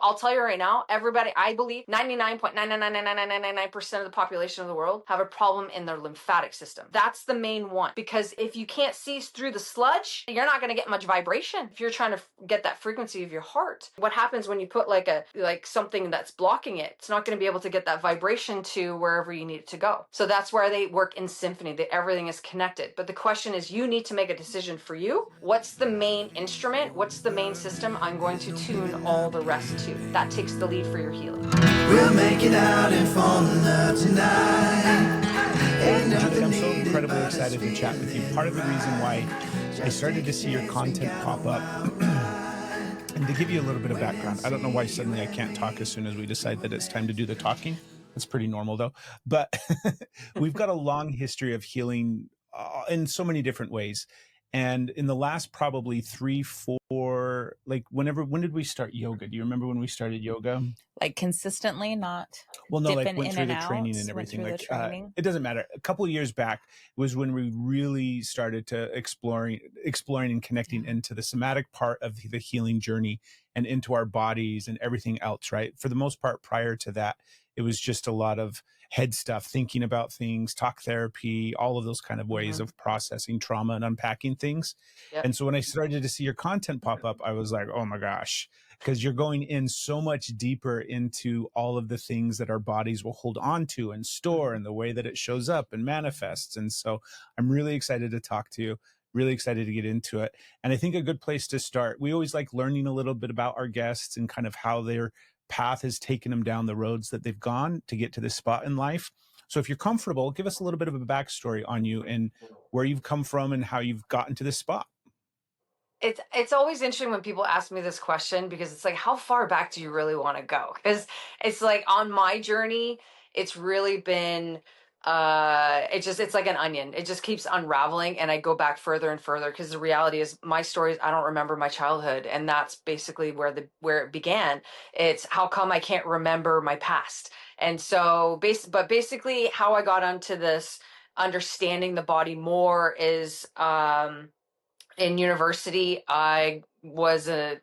I'll tell you right now, everybody, I believe 99.9999999% of the population of the world have a problem in their lymphatic system. That's the main one, because if you can't see through the sludge, you're not going to get much vibration. If you're trying to get that frequency of your heart, what happens when you put like something that's blocking it? It's not going to be able to get that vibration to wherever you need it to go. So that's where they work in Symphony, that everything is connected. But the question is, you need to make a decision for you. What's the main instrument? What's the main system I'm going to tune all the rest to? That takes the lead for your healing. We'll make it out and fall in love tonight. Julie, I'm so incredibly excited to chat with you. Part of the reason why I started to see your content pop up, and to give you a little bit of background, I don't know why suddenly I can't talk as soon as we decide that it's time to do the talking. It's pretty normal though. But we've got a long history of healing in so many different ways. And in the last probably 3, 4, like when did we start yoga? Do you remember when we started yoga? Like consistently, not well, no, like went in through and the out, training and everything. went Like through the training. It doesn't matter. A couple of years back was when we really started to exploring and connecting into the somatic part of the healing journey and into our bodies and everything else, right? For the most part, prior to that, it was just a lot of head stuff, thinking about things, talk therapy, all of those kind of ways of processing trauma and unpacking things. Yep. And so when I started to see your content pop up, I was like, oh my gosh, because you're going in so much deeper into all of the things that our bodies will hold on to and store and the way that it shows up and manifests. And so I'm really excited to talk to you. Really excited to get into it. And I think a good place to start, we always like learning a little bit about our guests and kind of how their path has taken them down the roads that they've gone to get to this spot in life. So if you're comfortable, give us a little bit of a backstory on you and where you've come from and how you've gotten to this spot. It's always interesting when people ask me this question, because it's like, how far back do you really want to go? Because it's like on my journey, it's really been it's like an onion. It just keeps unraveling, and I go back further and further, because the reality is my stories, I don't remember my childhood, and that's basically where it began. It's how come I can't remember my past. And so basically how I got onto this understanding the body more is in university. I was a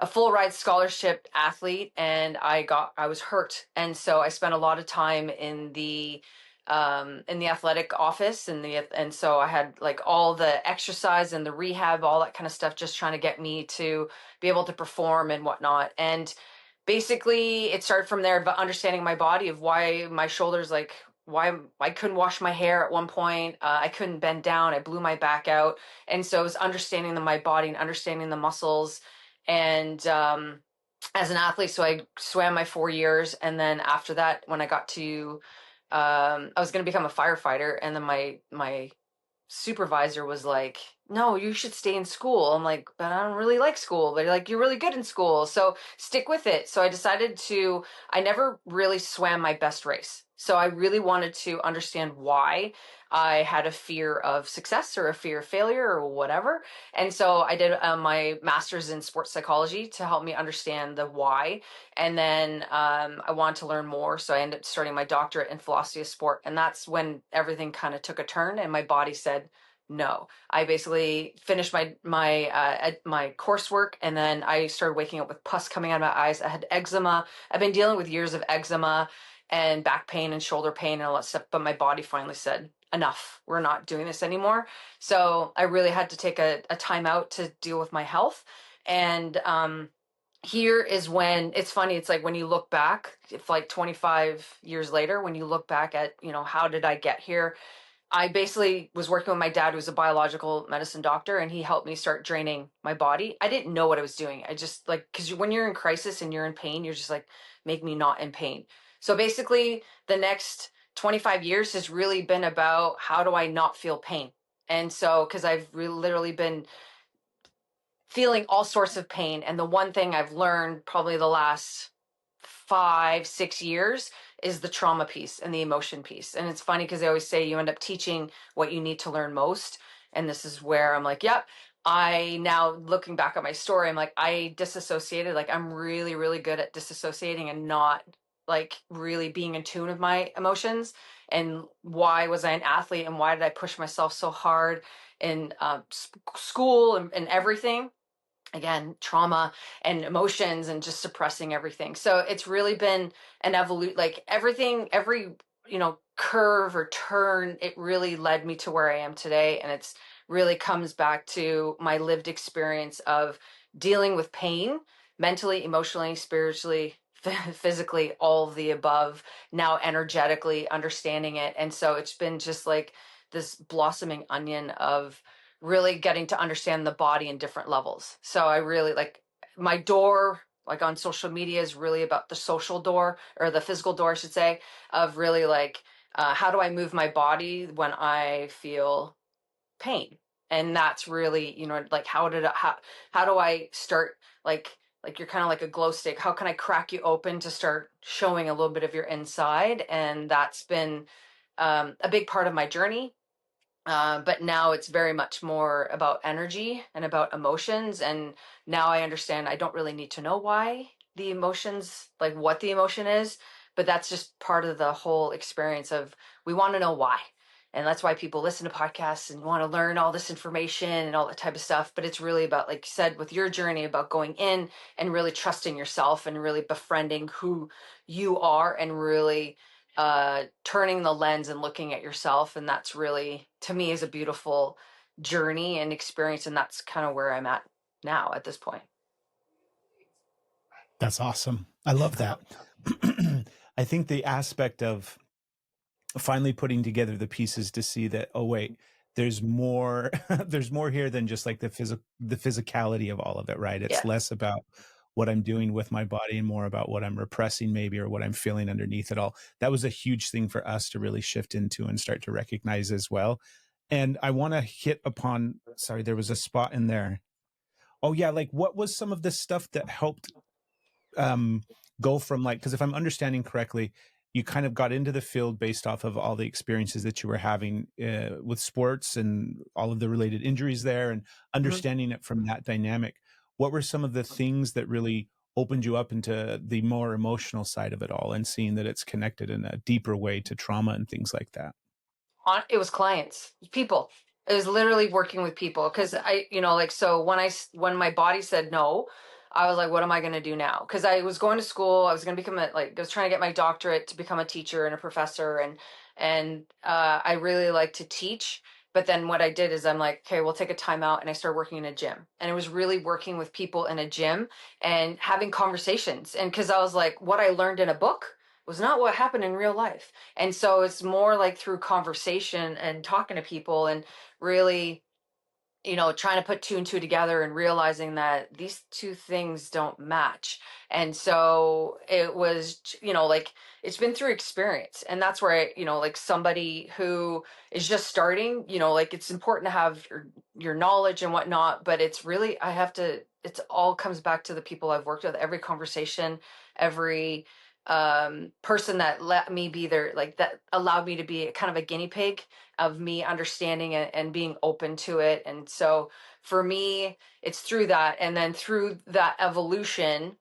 full ride scholarship athlete, and I was hurt. And so I spent a lot of time in the athletic office, and so I had like all the exercise and the rehab, all that kind of stuff, just trying to get me to be able to perform and whatnot. And basically it started from there, but understanding my body, of why my shoulders, like why I couldn't wash my hair at one point. I couldn't bend down. I blew my back out. And so it was understanding my body and understanding the muscles. And as an athlete, so I swam my 4 years. And then after that, when I got to, I was going to become a firefighter. And then my supervisor was like, no, you should stay in school. I'm like, but I don't really like school. But like, you're really good in school, so stick with it. So I decided I never really swam my best race. So I really wanted to understand why I had a fear of success or a fear of failure or whatever. And so I did my master's in sports psychology to help me understand the why. And then I wanted to learn more. So I ended up starting my doctorate in philosophy of sport. And that's when everything kind of took a turn, and my body said no. I basically finished my coursework, and then I started waking up with pus coming out of my eyes. I had eczema. I've been dealing with years of eczema and back pain and shoulder pain and all that stuff. But my body finally said, enough, we're not doing this anymore. So I really had to take a time out to deal with my health. And here is when it's funny. It's like when you look back, if like 25 years later, when you look back at, how did I get here? I basically was working with my dad, who's a biological medicine doctor, and he helped me start draining my body. I didn't know what I was doing. I just because when you're in crisis and you're in pain, you're just like, make me not in pain. So basically the next 25 years has really been about how do I not feel pain? And so, because I've literally been feeling all sorts of pain. And the one thing I've learned probably the last 5-6 years is the trauma piece and the emotion piece. And it's funny because they always say you end up teaching what you need to learn most. And this is where I'm like, yep. I now, looking back at my story, I'm like, I disassociated. Like, I'm really, really good at disassociating and not like really being in tune with my emotions. And why was I an athlete, and why did I push myself so hard in school and everything? again, trauma and emotions and just suppressing everything. So it's really been an evolution, like everything, every, curve or turn, it really led me to where I am today. And it's really comes back to my lived experience of dealing with pain mentally, emotionally, spiritually, physically, all of the above, now energetically understanding it. And so it's been just like this blossoming onion of really getting to understand the body in different levels. So I really like my door, like on social media, is really about the social door, or the physical door, I should say, of really like, how do I move my body when I feel pain? And that's really, like how do I start, like you're kind of like a glow stick. How can I crack you open to start showing a little bit of your inside? And that's been a big part of my journey. But now it's very much more about energy and about emotions. And now I understand I don't really need to know why the emotions, like what the emotion is, but that's just part of the whole experience of we want to know why. And that's why people listen to podcasts and want to learn all this information and all that type of stuff. But it's really about, like you said, with your journey, about going in and really trusting yourself and really befriending who you are and really turning the lens and looking at yourself. And that's really, to me, is a beautiful journey and experience. And that's kind of where I'm at now at this point. That's awesome. I love that. I think the aspect of finally putting together the pieces to see that, oh wait, there's more there's more here than just like the physicality of all of it, right? It's Yeah. less about what I'm doing with my body and more about what I'm repressing maybe, or what I'm feeling underneath it all. That was a huge thing for us to really shift into and start to recognize as well. And I want to hit upon, sorry, there was a spot in there. Oh yeah, like what was some of the stuff that helped um, go from, like, because if I'm understanding correctly, you kind of got into the field based off of all the experiences that you were having with sports and all of the related injuries there, and Mhm. understanding it from that dynamic. What were some of the things that really opened you up into the more emotional side of it all, and seeing that it's connected in a deeper way to trauma and things like that? It was clients, people. It was literally working with people because I, like, so when my body said no, I was like, what am I going to do now? Because I was going to school, I was going to become I was trying to get my doctorate to become a teacher and a professor, and I really like to teach. But then what I did is I'm like, okay, we'll take a time out, and I started working in a gym, and it was really working with people in a gym and having conversations, and because I was like, what I learned in a book was not what happened in real life. And so it's more like through conversation and talking to people and really, trying to put two and two together and realizing that these two things don't match. And so it was, like it's been through experience. And that's where like somebody who is just starting, like it's important to have your knowledge and whatnot, but it's really, it's all comes back to the people I've worked with, every conversation, every person that let me be there, like that allowed me to be kind of a guinea pig of me understanding and being open to it. And so for me, it's through that. And then through that evolution,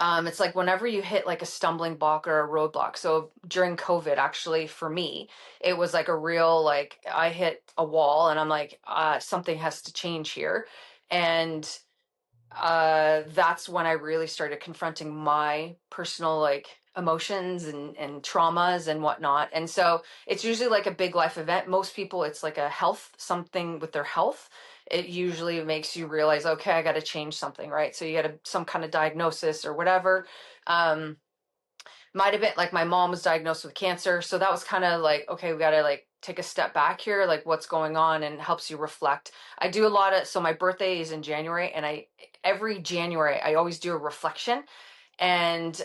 it's like whenever you hit like a stumbling block or a roadblock. So during COVID, actually, for me, it was like a real, like I hit a wall and I'm like, something has to change here. And that's when I really started confronting my personal like emotions and traumas and whatnot. And so it's usually like a big life event. Most people, it's like a health, something with their health. It usually makes you realize, okay, I got to change something, right? So you got some kind of diagnosis or whatever. Um, might have been like my mom was diagnosed with cancer. So that was kind of like, okay, we got to like take a step back here, like what's going on, and helps you reflect. I do a lot of, so my birthday is in January, and every January, I always do a reflection. And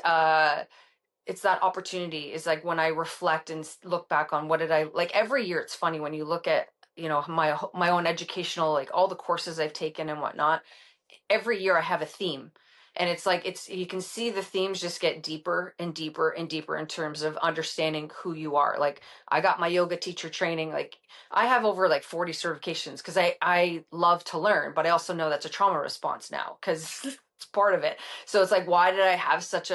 it's that opportunity is like when I reflect and look back on what did I, like every year, it's funny when you look at, my own educational, like all the courses I've taken and whatnot, every year I have a theme. And it's like you can see the themes just get deeper and deeper and deeper in terms of understanding who you are. Like I got my yoga teacher training, like I have over like 40 certifications because I love to learn, but I also know that's a trauma response now because It's part of it. So it's like, why did I have such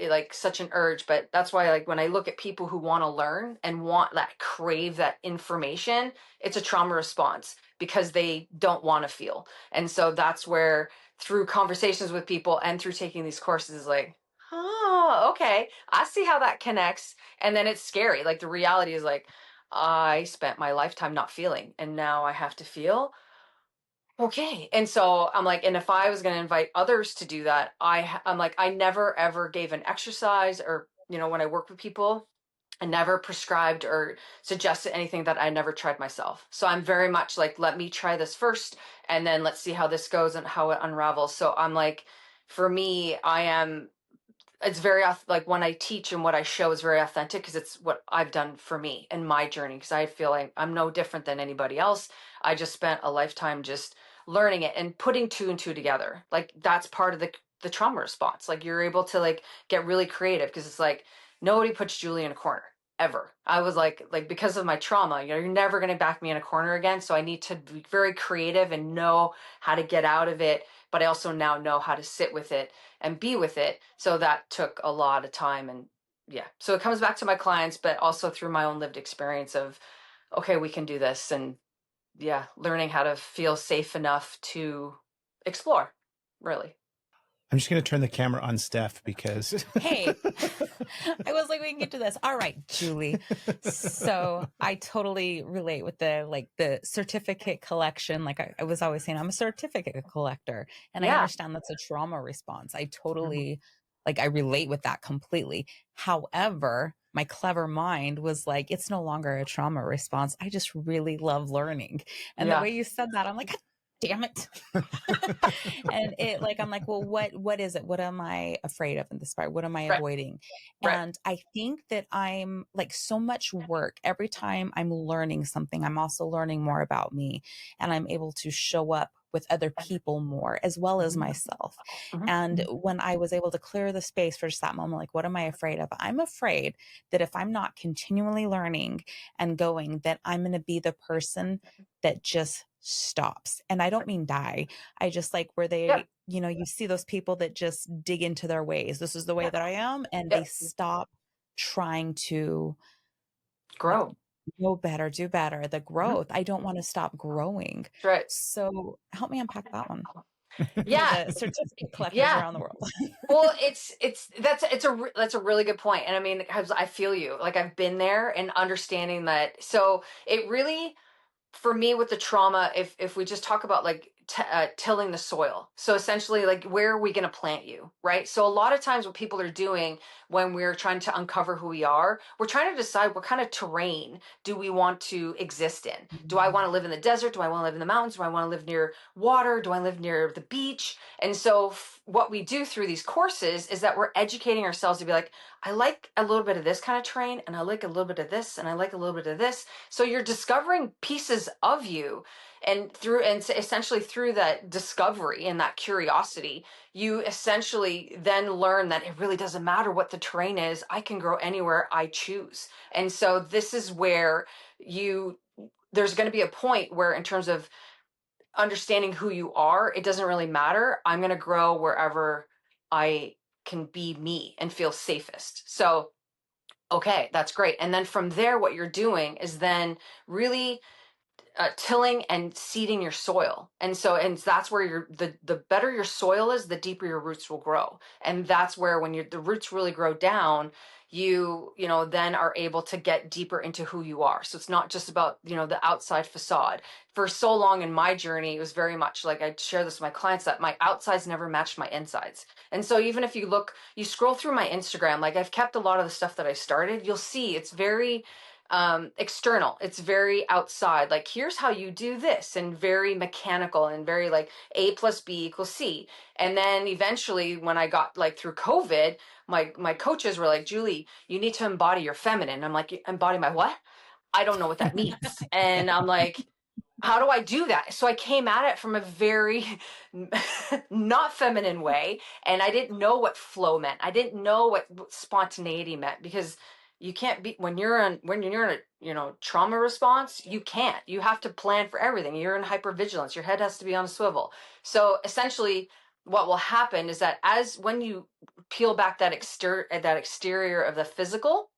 like such an urge? But that's why, like, when I look at people who want to learn and want that, crave that information, it's a trauma response because they don't want to feel. And so that's where, through conversations with people and through taking these courses, is like, oh, okay, I see how that connects. And then it's scary. Like, the reality is, like, I spent my lifetime not feeling, and now I have to feel. Okay. And so I'm like, and if I was going to invite others to do that, I'm like, I never ever gave an exercise, or, when I work with people, I never prescribed or suggested anything that I never tried myself. So I'm very much like, let me try this first, and then let's see how this goes and how it unravels. So I'm like, for me, it's very like, when I teach and what I show is very authentic, because it's what I've done for me and my journey, because I feel like I'm no different than anybody else. I just spent a lifetime just learning it and putting two and two together. Like, that's part of the trauma response. Like, you're able to, like, get really creative, because it's like, nobody puts Julie in a corner ever. I was like, because of my trauma, you're never going to back me in a corner again. So I need to be very creative and know how to get out of it. But I also now know how to sit with it and be with it. So that took a lot of time. And yeah, so it comes back to my clients, but also through my own lived experience of, okay, we can do this. And yeah, learning how to feel safe enough to explore, really. I'm just going to turn the camera on Steph because Hey, I was like, we can get to this. All right, Julie. So I totally relate with the certificate collection. Like I was always saying, I'm a certificate collector, and I Yeah. understand that's a trauma response. I totally I relate with that completely. However, my clever mind was like, it's no longer a trauma response. I just really love learning. And the Yeah. way you said that, I'm like, God damn it. And I'm like, well, what is it? What am I afraid of in this part? What am I Right. avoiding? Right. And I think that I'm like, so much work every time I'm learning something, I'm also learning more about me, and I'm able to show up with other people more as well as myself. Mhm. And when I was able to clear the space for just that moment, like, what am I afraid of? I'm afraid that if I'm not continually learning and going, that I'm going to be the person that just stops. And I don't mean die. I just like where Yeah. they, you see those people that just dig into their ways. This is the way that I am. And Yeah. they stop trying to Grow. know better, do better, the Mhm. growth. I don't want to stop growing. That's right. So help me unpack that one for Yeah. the certificate collectors Yeah. around the world. Well, that's a really good point. And I mean, because I feel you, like, I've been there and understanding that. So it really, for me, with the trauma, if we just talk about, like, tilling the soil, so essentially, like, where are we going to plant you, right? So a lot of times what people are doing when we're trying to uncover who we are, we're trying to decide what kind of terrain do we want to exist in. Do I want to live in the desert? Do I want to live in the mountains? Do I want to live near water? Do I live near the beach? And so what we do through these courses is that we're educating ourselves to be like, I like a little bit of this kind of terrain, and I like a little bit of this, and I like a little bit of this. So you're discovering pieces of you, and essentially through that discovery and that curiosity, you essentially then learn that it really doesn't matter what the terrain is. I can grow anywhere I choose. And so this is where there's going to be a point where, in terms of understanding who you are, it doesn't really matter. I'm going to grow wherever I can be me and feel safest. So, okay, that's great. And then from there, what you're doing is then really tilling and seeding your soil. And that's where the better your soil is, the deeper your roots will grow. And that's where, when the roots really grow down, then are able to get deeper into who you are. So it's not just about, the outside facade. For so long in my journey, it was very much like, I share this with my clients, that my outsides never matched my insides. And so even if you scroll through my Instagram, like, I've kept a lot of the stuff that I started, you'll see it's very external. It's very outside. Like, here's how you do this, and very mechanical, and very like A plus B equals C. And then eventually, when I got, like, through COVID, my coaches were like, Julie, you need to embody your feminine. I'm like, embody my what? I don't know what that means. And I'm like, how do I do that? So I came at it from a very not feminine way. And I didn't know what flow meant. I didn't know what spontaneity meant, because you can't be, when you're in a trauma response, you have to plan for everything. You're in hypervigilance. Your head has to be on a swivel. So essentially, what will happen is that when you peel back that exterior of the physical,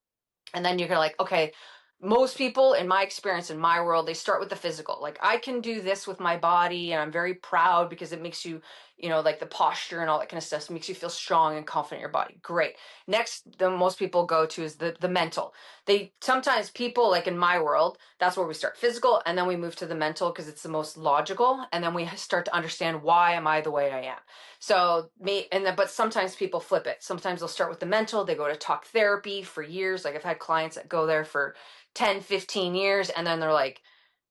and then you're like, okay, most people in my experience, in my world, they start with the physical. Like, I can do this with my body and I'm very proud because it makes you, like the posture and all that kind of stuff makes you feel strong and confident in your body. Great. Next, the most people go to is the mental. Sometimes people, like in my world, that's where we start physical and then we move to the mental because it's the most logical. And then we start to understand, why am I the way I am? So but sometimes people flip it. Sometimes they'll start with the mental. They go to talk therapy for years. Like, I've had clients that go there for 10, 15 years, and then they're like,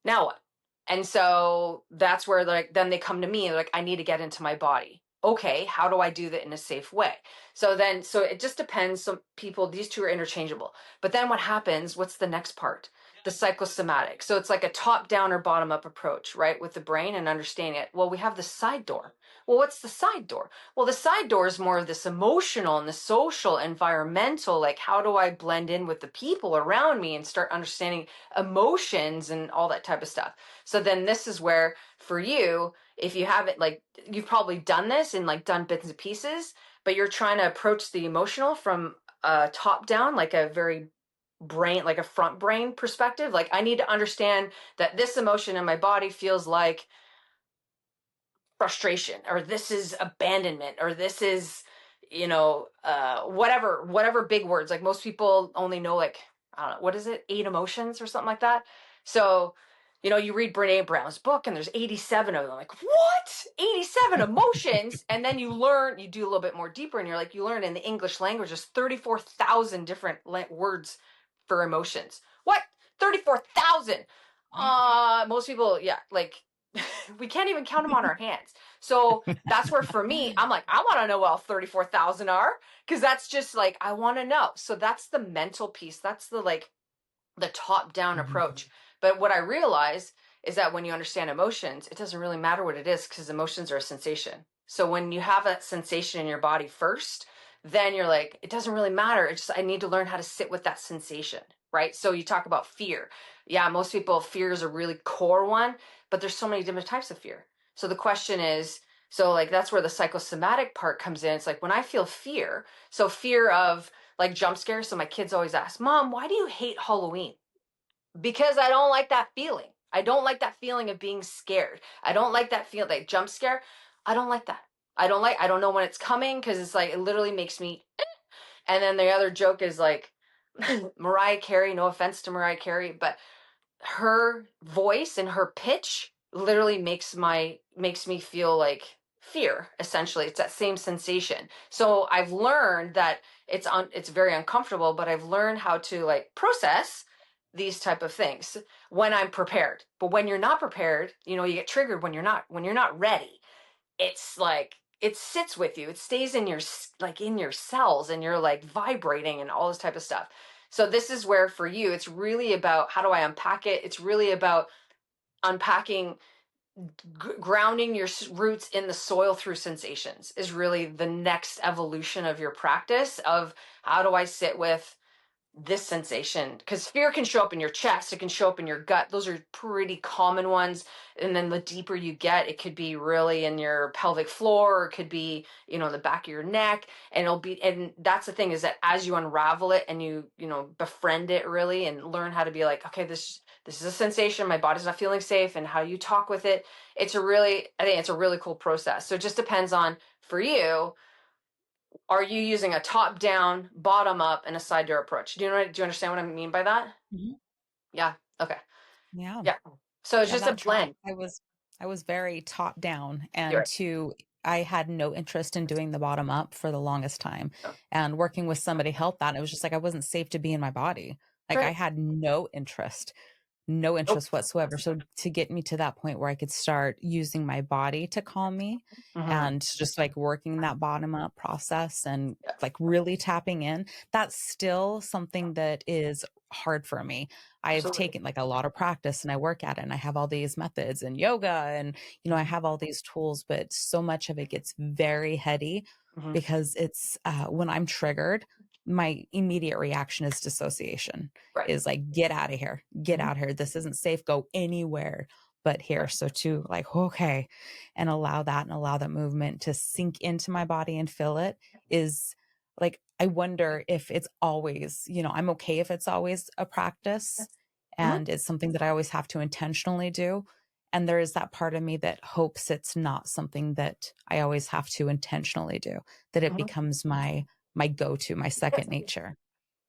now what? And so that's where then they come to me, like, I need to get into my body. Okay, how do I do that in a safe way? So it just depends. Some people, these two are interchangeable. But then what happens, what's the next part? The psychosomatic. So it's like a top down or bottom up approach, right? With the brain and understanding it. Well, we have the side door. Well, what's the side door? Well, the side door is more of this emotional and the social, environmental, like, how do I blend in with the people around me and start understanding emotions and all that type of stuff. So then this is where, for you, if you haven't, like, you've probably done this and like done bits and pieces, but you're trying to approach the emotional from top down, like a very brain, like a front brain perspective. Like, I need to understand that this emotion in my body feels like frustration, or this is abandonment, or this is, whatever big words. Like, most people only know, like, I don't know, what is it, 8 emotions or something like that. So, you read Brene Brown's book and there's 87 of them. Like, what? 87 emotions? And then you do a little bit more deeper and you're like, you learn in the English language, there's 34,000 different words for emotions. What? 34,000? Most people, yeah, like, we can't even count them on our hands. So that's where, for me, I'm like, I want to know what all 34,000 are, because that's just like, I want to know. So that's the mental piece. That's the top down approach. But what I realize is that when you understand emotions, it doesn't really matter what it is, because emotions are a sensation. So when you have that sensation in your body first, then you're like, it doesn't really matter. It's just, I need to learn how to sit with that sensation, right? So you talk about fear. Yeah, most people, fear is a really core one, but there's so many different types of fear. So the question is, so like, that's where the psychosomatic part comes in. It's like, when I feel fear, so fear of like jump scares. So my kids always ask, Mom, why do you hate Halloween? Because I don't like that feeling. I don't like that feeling of being scared. I don't like that feel, like jump scare. I don't like that. I don't know when it's coming, because it's like, it literally makes me. And then the other joke is like, Mariah Carey, no offense to Mariah Carey, but her voice and her pitch literally makes me feel like fear. Essentially, it's that same sensation. So I've learned that it's very uncomfortable, but I've learned how to like process these type of things when I'm prepared. But when you're not prepared, you get triggered when you're not ready. It's like, it sits with you. It stays in your cells, and you're like vibrating and all this type of stuff. So this is where, for you, it's really about, how do I unpack it? It's really about unpacking, grounding your roots in the soil through sensations is really the next evolution of your practice of, how do I sit with this sensation? Because fear can show up in your chest, it can show up in your gut. Those are pretty common ones. And then the deeper you get, it could be really in your pelvic floor, or it could be, in the back of your neck. And that's the thing, is that as you unravel it and you befriend it really, and learn how to be like, okay, this is a sensation, my body's not feeling safe, and how you talk with it. I think it's a really cool process. So it just depends on, for you, are you using a top down, bottom up, and a side door approach? Do you understand what I mean by that? Mm-hmm. Yeah. Okay. Yeah. Yeah. So it's Yeah, just a that track, blend. I was very top down, You're and I had no interest in doing the bottom up for the longest time. right. And working with somebody helped that. It was just like, I wasn't safe to be in my body. Like, I Right. had no Nope. interest whatsoever. So to get me to that point where I could start using my body to calm me, Mm-hmm. and just like working that bottom up process and like really tapping in, that's still something that is hard for me. I've Absolutely. taken like a lot of practice and I work at it, and I have all these methods and yoga, and I have all these tools, but so much of it gets very heady, Mm-hmm. because it's when I'm triggered, my immediate reaction is dissociation, Right. is like, get out of here, get Mm-hmm. out of here. This isn't safe. Go anywhere but here. So to like, okay, and allow that movement to sink into my body and feel it is like, I wonder if it's always, I'm okay if it's always a practice Mhm. and it's something that I always have to intentionally do. And there is that part of me that hopes it's not something that I always have to intentionally do, that it Mhm. becomes my go-to, my second nature.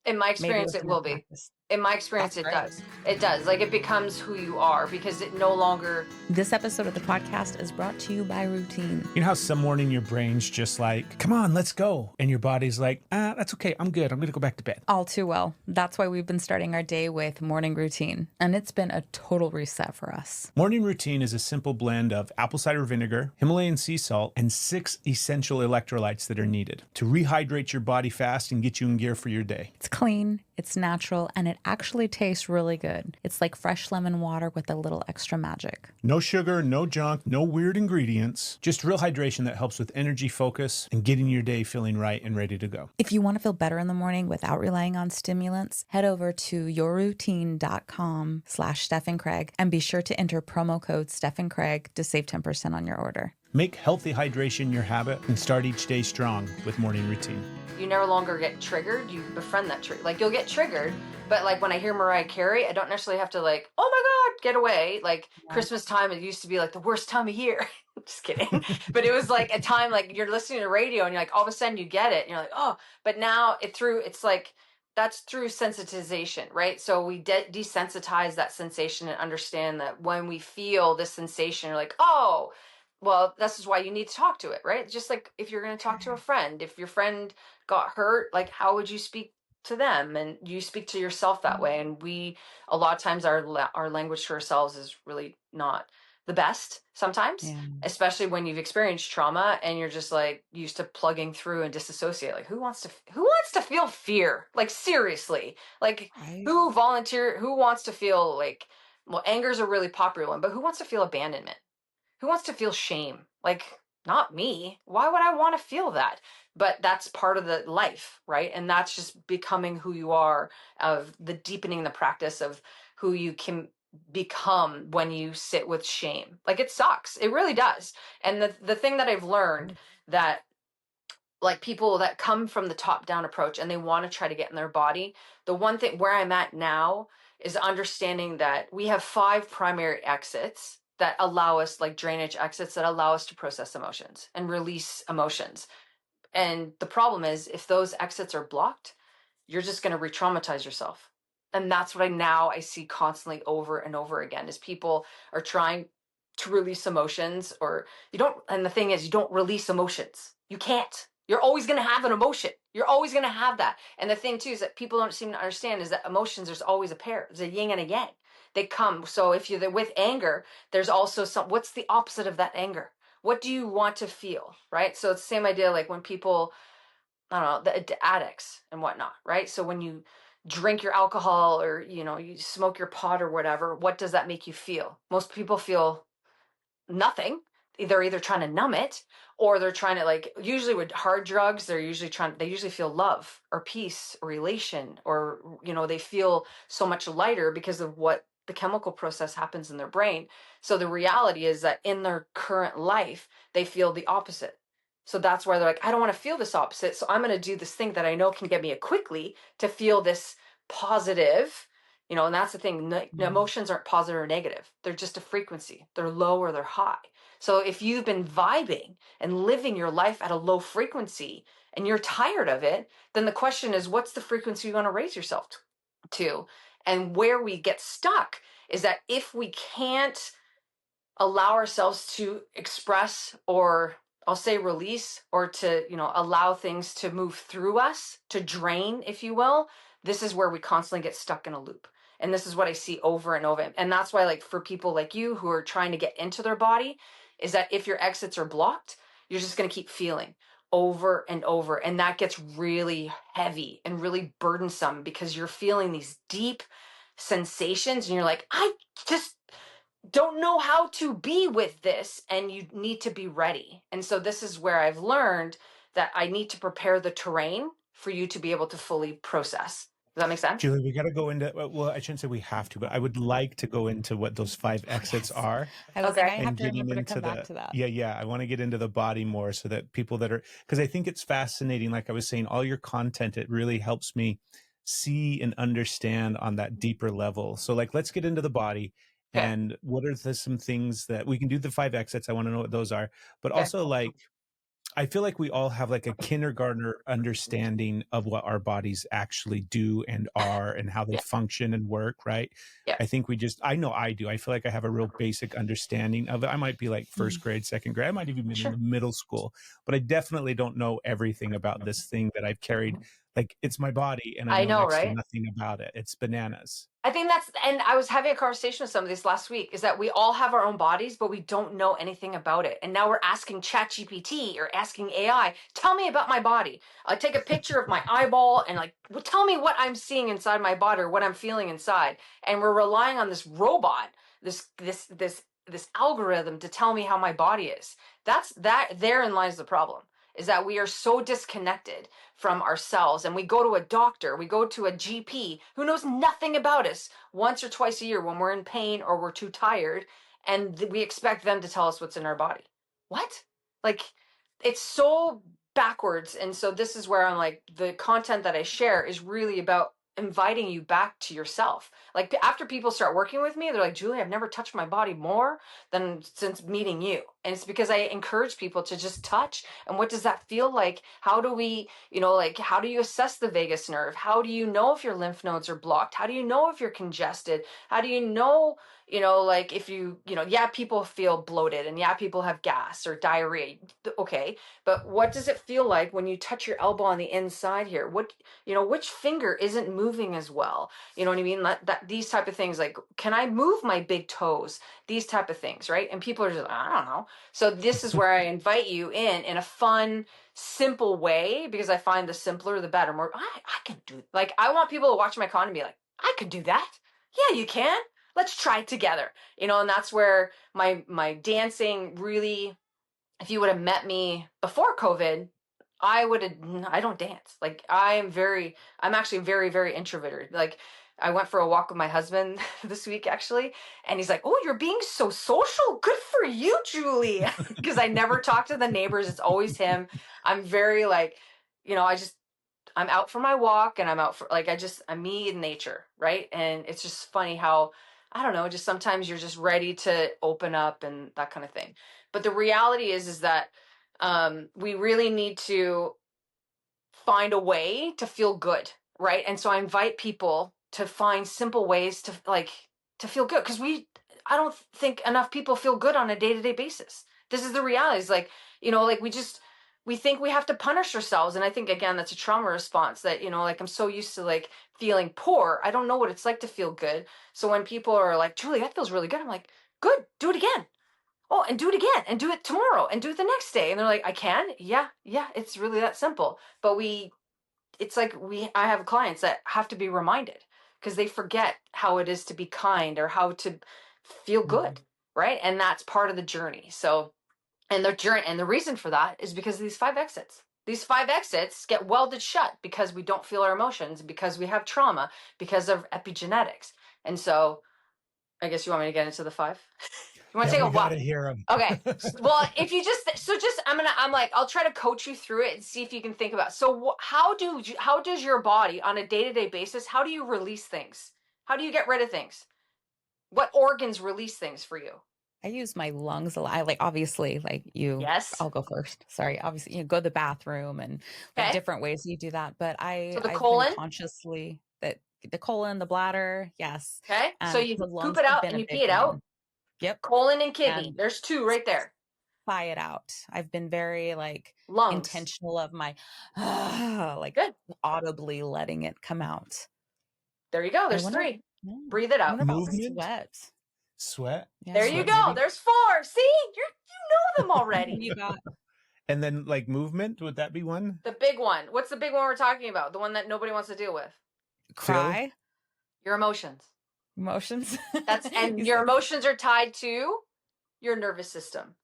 In my Maybe experience, with it enough will be. practice. In my experience, That's it great. does. It does. Like it becomes who you are because it no longer. This episode of the podcast is brought to you by routine. You know how some morning your brain's just like, come on, let's go. And your body's like, that's okay. I'm good. I'm going to go back to bed. All too well. That's why we've been starting our day with morning routine. And it's been a total reset for us. Morning routine is a simple blend of apple cider vinegar, Himalayan sea salt, and 6 essential electrolytes that are needed to rehydrate your body fast and get you in gear for your day. It's clean, it's natural, and it actually tastes really good. It's like fresh lemon water with a little extra magic. No sugar, no junk, no weird ingredients, just real hydration that helps with energy, focus, and getting your day feeling right and ready to go. If you want to feel better in the morning without relying on stimulants, head over to yourroutine.com/Steph Craig and be sure to enter promo code Steph Craig to save 10% on your order. Make healthy hydration your habit and start each day strong with morning routine. You no longer get triggered. You befriend that trigger. Like you'll get triggered, but like when I hear Mariah Carey, I don't necessarily have to like, oh my God, get away. Like Christmas time, it used to be like the worst time of year. Just kidding. But it was like a time like you're listening to radio and you're like, all of a sudden you get it. And you're like, oh, but now it's like, that's through sensitization, right? So we desensitize that sensation and understand that when we feel this sensation, you're like, oh, well, this is why you need to talk to it, right? Just like if you're going to talk to a friend, if your friend got hurt, like how would you speak to them? And you speak to yourself that way. And a lot of times our language to ourselves is really not the best sometimes, especially when you've experienced trauma and you're just like used to plugging through and disassociate. Like who wants to feel fear? Like seriously, like who wants to feel like, well, anger is a really popular one, but who wants to feel abandonment? Who wants to feel shame? Like, not me. Why would I want to feel that? But that's part of the life, right? And that's just becoming who you are, of the deepening the practice of who you can become when you sit with shame. Like it sucks. It really does. And the thing that I've learned, that like people that come from the top down approach and they want to try to get in their body, the one thing where I'm at now is understanding that we have 5 primary exits that allow us, like drainage exits that allow us to process emotions and release emotions. And the problem is if those exits are blocked, you're just going to re-traumatize yourself. And that's what I see constantly over and over again, is people are trying to release emotions, or and the thing is, you don't release emotions. You can't. You're always going to have an emotion. You're always going to have that. And the thing too is that people don't seem to understand is that emotions, there's always a pair. There's a yin and a yang. They come. So if you're with anger, there's also what's the opposite of that anger? What do you want to feel, right? So it's the same idea like when people, I don't know, the addicts and whatnot, right? So when you drink your alcohol or, you smoke your pot or whatever, what does that make you feel? Most people feel nothing. They're either trying to numb it, or they're trying to, like, usually with hard drugs, they usually feel love or peace or elation, or, they feel so much lighter because of what the chemical process happens in their brain. So the reality is that in their current life, they feel the opposite. So that's why they're like, I don't want to feel this opposite. So I'm going to do this thing that I know can get me quickly to feel this positive. And that's the thing. Emotions aren't positive or negative. They're just a frequency. They're low or they're high. So if you've been vibing and living your life at a low frequency and you're tired of it, then the question is, what's the frequency you want to raise yourself to? And where we get stuck is that if we can't allow ourselves to express, or I'll say release, or to, allow things to move through us, to drain, if you will, this is where we constantly get stuck in a loop. And this is what I see over and over. And that's why, like, for people like you who are trying to get into their body, is that if your exits are blocked, you're just going to keep feeling over and over. And that gets really heavy and really burdensome because you're feeling these deep sensations and you're like, I just don't know how to be with this. And you need to be ready. And so this is where I've learned that I need to prepare the terrain for you to be able to fully process. that make sense? Julie, we got to go into, well, I shouldn't say we have to, but I would like to go into what those 5 Oh, exits yes. are. I was like, I Okay. have And to getting remember to into come back the, to that. yeah, I want to get into the body more so that people that are, because I think it's fascinating. Like I was saying, all your content, it really helps me see and understand on that deeper level. So like, let's get into the body. Okay. And what are some things that we can do? The 5 exits. I want to know what those are, but Okay. also like, I feel like we all have like a kindergartner understanding of what our bodies actually do and are and how they Yeah. function and work, right? Yeah. I think I know I do. I feel like I have a real basic understanding of it. I might be like first grade, second grade. I might even be in Sure. the middle school, but I definitely don't know everything about this thing that I've carried. Like it's my body and I I know know, next to right? nothing about it. It's bananas. I think and I was having a conversation with somebody this last week, is that we all have our own bodies, but we don't know anything about it. And now we're asking ChatGPT or asking AI, tell me about my body. I take a picture of my eyeball and like, well, tell me what I'm seeing inside my body or what I'm feeling inside. And we're relying on this robot, this algorithm to tell me how my body is. Therein lies the problem, is that we are so disconnected from ourselves, and we go to a doctor, we go to a GP who knows nothing about us once or twice a year when we're in pain or we're too tired, and we expect them to tell us what's in our body. What? Like, it's so backwards. And so this is where I'm like, the content that I share is really about inviting you back to yourself. Like after people start working with me, they're like, Julie, I've never touched my body more than since meeting you. And it's because I encourage people to just touch. And what does that feel like? How do we, like, how do you assess the vagus nerve? How do you know if your lymph nodes are blocked? How do you know if you're congested? How do you know, like if yeah, people feel bloated and yeah, people have gas or diarrhea. Okay. But what does it feel like when you touch your elbow on the inside here? Which finger isn't moving as well? You know what I mean? These type of things, like, can I move my big toes? These type of things, right? And people are just, I don't know. So this is where I invite you in a fun, simple way, because I find the simpler, the better. More, I can do, like, I want people to watch my content and be like, I could do that. Yeah, you can. Let's try it together. And that's where my dancing really, if you would have met me before COVID, I don't dance. Like I'm actually very, very introverted. Like I went for a walk with my husband this week actually, and he's like, "Oh, you're being so social. Good for you, Julie." Because I never talk to the neighbors. It's always him. I'm very like, I'm out for my walk and I'm out for like, I'm me in nature. Right. And it's just funny how, I don't know, just sometimes you're just ready to open up and that kind of thing. But the reality is that we really need to find a way to feel good. Right. And so I invite people to find simple ways to feel good. Cause I don't think enough people feel good on a day-to-day basis. This is the reality. It's like, like we think we have to punish ourselves. And I think, again, that's a trauma response that, like I'm so used to like feeling poor. I don't know what it's like to feel good. So when people are like, Julie, that feels really good. I'm like, good, do it again. Oh, and do it again and do it tomorrow and do it the next day. And they're like, I can. Yeah. It's really that simple. But it's like I have clients that have to be reminded because they forget how it is to be kind or how to feel good. Right. And that's part of the journey. So, and the reason for that is because of these 5 exits. These 5 exits get welded shut because we don't feel our emotions, because we have trauma, because of epigenetics. And so I guess you want me to get into the 5? You want to Yeah, take a we got walk? to hear them. Okay. Well, if you I'm like, I'll try to coach you through it and see if you can think about it. So how does your body on a day-to-day basis, how do you release things? How do you get rid of things? What organs release things for you? I use my lungs a lot. I like obviously like you. Yes. I'll go first. Sorry. Obviously, you go to the bathroom and like Okay. different ways you do that. But So the I've been colon. consciously that the colon, the bladder, yes, Okay. So and you the poop lungs it have out been and a you pee big it out. one. Yep, Colon and kidney. and There's 2 right there. spy it out. I've been very like Lungs. intentional of my like Good. audibly letting it come out. There you go. I There's wonder. 3. Yeah, Breathe it I out. wonder about Movement, sweat. sweat, There you Yeah. sweat, go. maybe. There's 4. See? You know them already. You got And then like movement, would that be one? The big one. What's the big one we're talking about? The one that nobody wants to deal with. Phil? cry Your emotions. emotions. And You your said emotions are tied to your nervous system,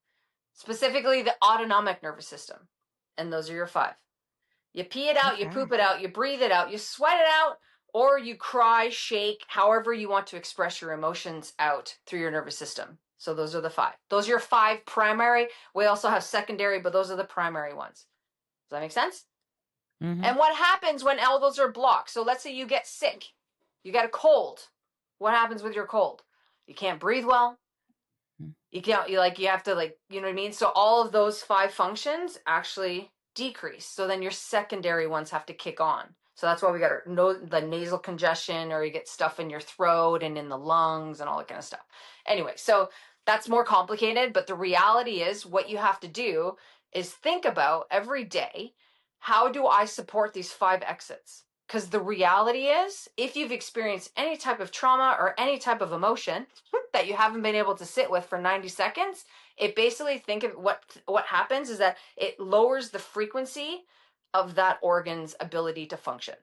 specifically the autonomic nervous system. And those are your 5. You pee it out, you okay. poop it out, you breathe it out, you sweat it out, or you cry, shake, however you want to express your emotions out through your nervous system. So those are the 5. Those are your 5 primary. We also have secondary, but those are the primary ones. Does that make sense? Mm-hmm. And what happens when all those are blocked? So let's say you get sick, you get a cold. What happens with your cold? You can't breathe well. You can't, you have to you know what I mean? So all of those 5 functions actually decrease. So then your secondary ones have to kick on. So that's why we got the nasal congestion, or you get stuff in your throat and in the lungs and all that kind of stuff. Anyway, so that's more complicated, but the reality is what you have to do is think about every day, how do I support these 5 exits? Because the reality is, if you've experienced any type of trauma or any type of emotion that you haven't been able to sit with for 90 seconds, it basically, think of what happens is that it lowers the frequency of that organ's ability to function.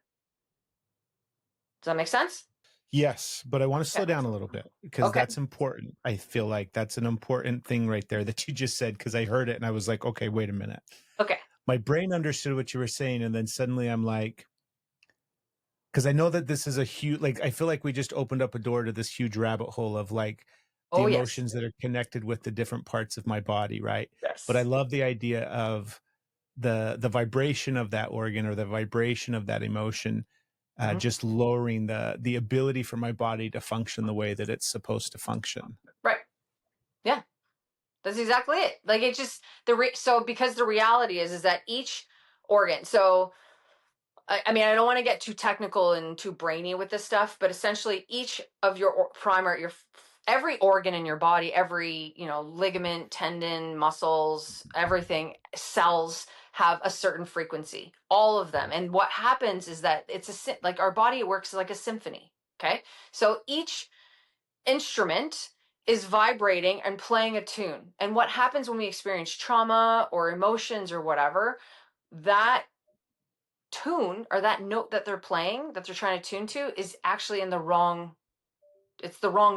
Does that make sense? Yes, but I want to slow down a little bit, because that's important. I feel like that's an important thing right there that you just said, because I heard it and I was like, okay, wait a minute. Okay. My brain understood what you were saying, and then suddenly I'm like, because I know that this is a huge, I feel like we just opened up a door to this huge rabbit hole of the emotions that are connected with the different parts of my body, right? Yes. But I love the idea of the vibration of that organ, or the vibration of that emotion, just lowering the ability for my body to function the way that it's supposed to function. Right. Yeah. That's exactly it. It just so, because the reality is that each organ. So I mean, I don't want to get too technical and too brainy with this stuff, but essentially each of your every organ in your body, every, ligament, tendon, muscles, everything, cells have a certain frequency, all of them. And what happens is that it's our body works like a symphony. Okay. So each instrument is vibrating and playing a tune. And what happens when we experience trauma or emotions or whatever, that tune, or that note that they're playing, that they're trying to tune to, is actually in the wrong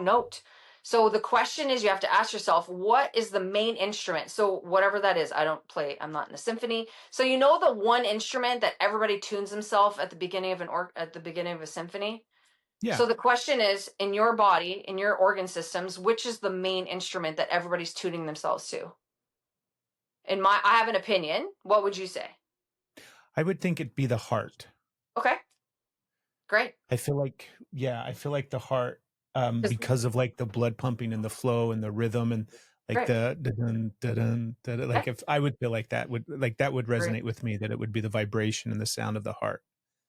note. So the question is, you have to ask yourself, what is the main instrument? So whatever that is, I'm not in a symphony. So the one instrument that everybody tunes themselves at the beginning of a symphony? Yeah. So the question is, in your body, in your organ systems, which is the main instrument that everybody's tuning themselves to? I have an opinion. What would you say? I would think it'd be the heart. Okay. Great. I feel like the heart, because of the blood pumping and the flow and the rhythm, and the da-dun, da-dun, da-dun, if I would feel like that would resonate with me, that it would be the vibration and the sound of the heart.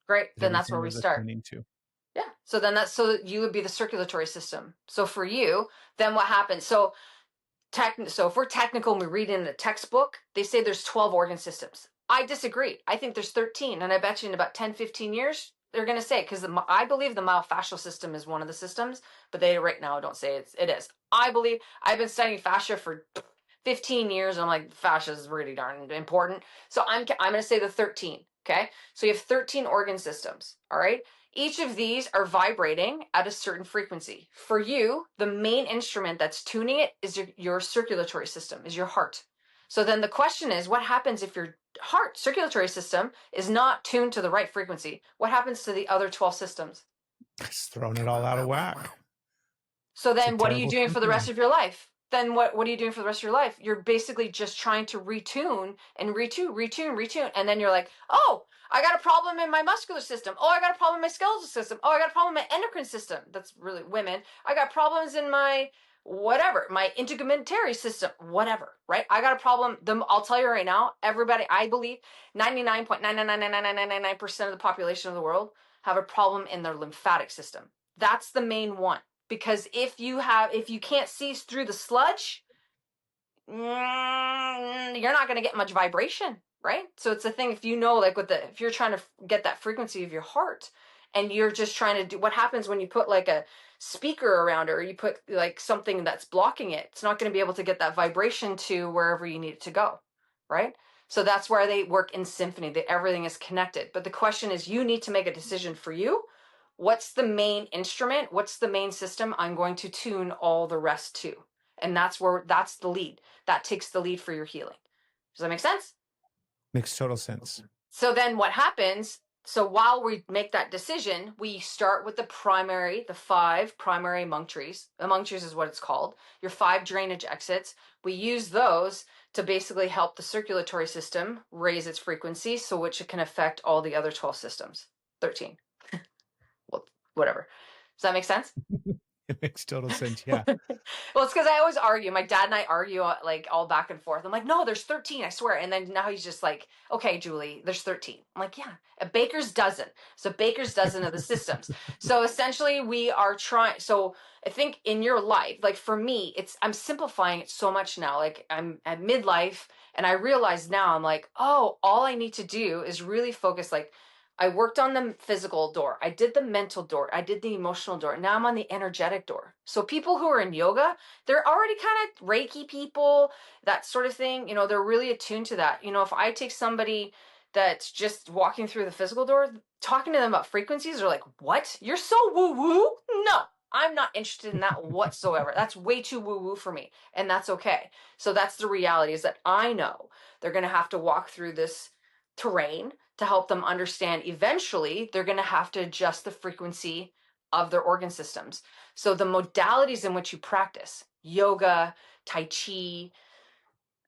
Great. Then that's where we start. To. Yeah. So you would be the circulatory system. So for you, then what happens? So if we're technical and we read in the textbook, they say there's 12 organ systems. I disagree. I think there's 13. And I bet you in about 10, 15 years, they're going to say, because I believe the myofascial system is one of the systems, but they right now don't say it is. I believe, I've been studying fascia for 15 years. And I'm like, fascia is really darn important. So I'm going to say the 13. Okay. So you have 13 organ systems. All right. Each of these are vibrating at a certain frequency. For you, the main instrument that's tuning it is your circulatory system, is your heart. So then the question is, what happens if your heart circulatory system is not tuned to the right frequency? What happens to the other 12 systems? It's throwing it all out of whack. So then what are you doing for the rest of your life? Then what are you doing for the rest of your life? You're basically just trying to retune. And then you're like, oh, I got a problem in my muscular system. Oh, I got a problem in my skeletal system. Oh, I got a problem in my endocrine system. That's really women. I got problems in my whatever, my integumentary system, whatever, right? I got a problem. I'll tell you right now, everybody, I believe 99.9999999% of the population of the world have a problem in their lymphatic system. That's the main one. Because if you can't see through the sludge, you're not going to get much vibration, right? So it's a thing, if if you're trying to get that frequency of your heart, and you're just trying to do, what happens when you put a speaker around it, or you put something that's blocking it, it's not going to be able to get that vibration to wherever you need it to go, right? So that's where they work in symphony, that everything is connected. But the question is, you need to make a decision for you. What's the main instrument? What's the main system I'm going to tune all the rest to? And that's the lead. That takes the lead for your healing. Does that make sense? Makes total sense. So then what happens so while we make that decision, we start with the 5 primary monk trees. The monk trees is what it's called. Your 5 drainage exits. We use those to basically help the circulatory system raise its frequency, so which it can affect all the other 12 systems. 13. Well, whatever. Does that make sense? It makes total sense. Yeah. Well, it's because I always argue. My dad and I argue like all back and forth. I'm like, no, there's 13, I swear. And then now he's just like, okay, Julie, there's 13. I'm like, yeah, a baker's dozen. So baker's dozen of the systems. So essentially we are trying. So I think in your life, like for me, I'm simplifying it so much now. Like I'm at midlife and I realize now I'm like, oh, all I need to do is really focus. Like I worked on the physical door. I did the mental door. I did the emotional door. Now I'm on the energetic door. So people who are in yoga, they're already kind of Reiki people, that sort of thing. You know, they're really attuned to that. You know, if I take somebody that's just walking through the physical door, talking to them about frequencies, they're like, what? You're so woo-woo? No, I'm not interested in that whatsoever. That's way too woo-woo for me. And that's okay. So that's the reality, is that I know they're going to have to walk through this terrain to help them understand. Eventually they're going to have to adjust the frequency of their organ systems. So the modalities in which you practice, yoga, tai chi,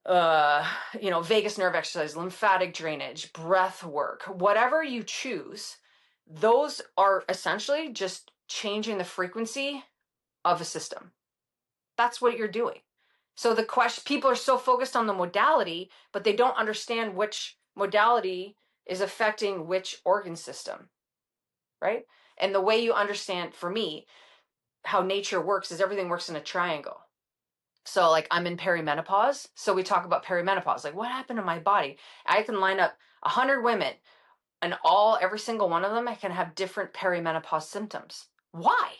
vagus nerve exercise, lymphatic drainage, breath work, whatever you choose, those are essentially just changing the frequency of a system. That's what you're doing. So the question, people are so focused on the modality, but they don't understand which modality is affecting which organ system, right? And the way you understand, for me, how nature works is everything works in a triangle. So like I'm in perimenopause. So we talk about perimenopause. Like what happened to my body? I can line up 100 women and every single one of them, I can have different perimenopause symptoms. Why?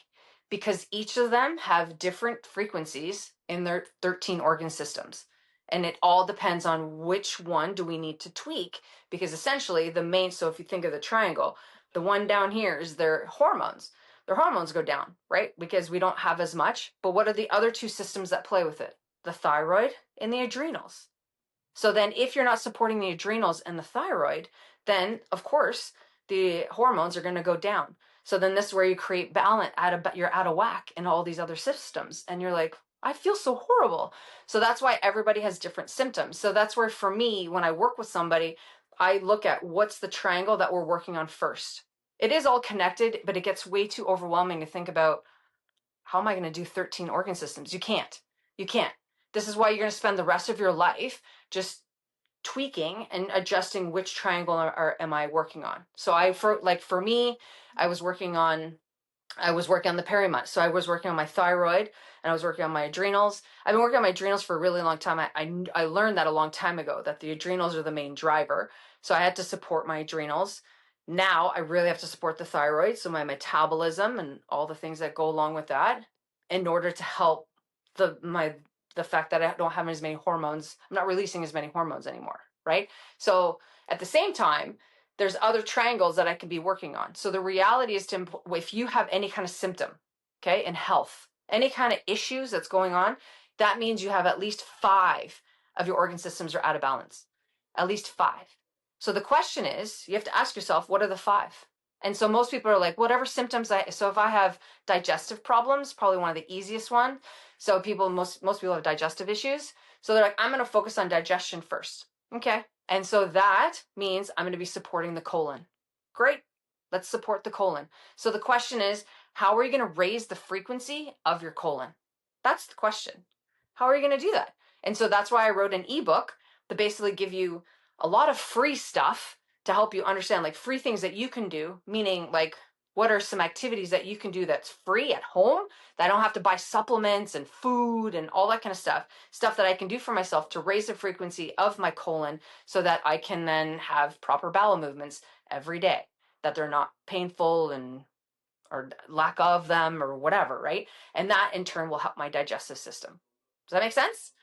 Because each of them have different frequencies in their 13 organ systems. And it all depends on which one do we need to tweak, because essentially so if you think of the triangle, the one down here is their hormones. Their hormones go down, right? Because we don't have as much. But what are the other 2 systems that play with it? The thyroid and the adrenals. So then if you're not supporting the adrenals and the thyroid, then of course the hormones are going to go down. So then this is where you create balance, you're out of whack in all these other systems. And you're like, I feel so horrible. So that's why everybody has different symptoms. So that's where, for me, when I work with somebody, I look at what's the triangle that we're working on first. It is all connected, but it gets way too overwhelming to think about, how am I going to do 13 organ systems? You can't. This is why you're going to spend the rest of your life just tweaking and adjusting which triangle am I working on. So for me, I was working on the perimut. So I was working on my thyroid and I was working on my adrenals. I've been working on my adrenals for a really long time. I learned that a long time ago, that the adrenals are the main driver. So I had to support my adrenals. Now I really have to support the thyroid, so my metabolism and all the things that go along with that, in order to help the fact that I don't have as many hormones. I'm not releasing as many hormones anymore, right? So at the same time, there's other triangles that I can be working on. So the reality is, if you have any kind of symptom, okay, in health, any kind of issues that's going on, that means you have at least 5 of your organ systems are out of balance. At least 5. So the question is, you have to ask yourself, what are the 5? And so most people are like, whatever symptoms so if I have digestive problems, probably one of the easiest one. So most people have digestive issues. So they're like, I'm going to focus on digestion first. Okay. And so that means I'm going to be supporting the colon. Great. Let's support the colon. So the question is, how are you going to raise the frequency of your colon? That's the question. How are you going to do that? And so that's why I wrote an ebook to basically give you a lot of free stuff to help you understand, like, free things that you can do, meaning like, what are some activities that you can do that's free at home, that I don't have to buy supplements and food and all that kind of stuff that I can do for myself to raise the frequency of my colon, so that I can then have proper bowel movements every day, that they're not painful or lack of them or whatever, right? And that in turn will help my digestive system. Does that make sense?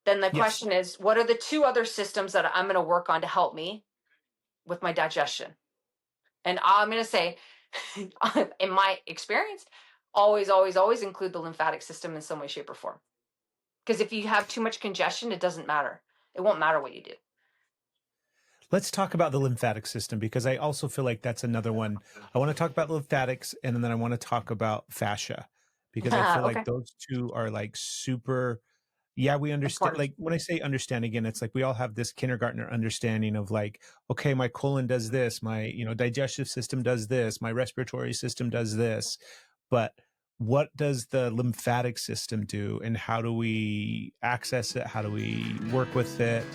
Then the Yes. question is, what are the 2 other systems that I'm going to work on to help me with my digestion? And I'm going to say, in my experience, always, always, always include the lymphatic system in some way, shape, or form. Because if you have too much congestion, it doesn't matter. It won't matter what you do. Let's talk about the lymphatic system, because I also feel like that's another one. I want to talk about lymphatics, and then I want to talk about fascia, because I feel like Okay. those two are like super. Yeah, we understand. Important. Like when I say understand, again, it's like we all have this kindergartner understanding of like, okay, my colon does this, my, digestive system does this, my respiratory system does this. But what does the lymphatic system do, and how do we access it? How do we work with it?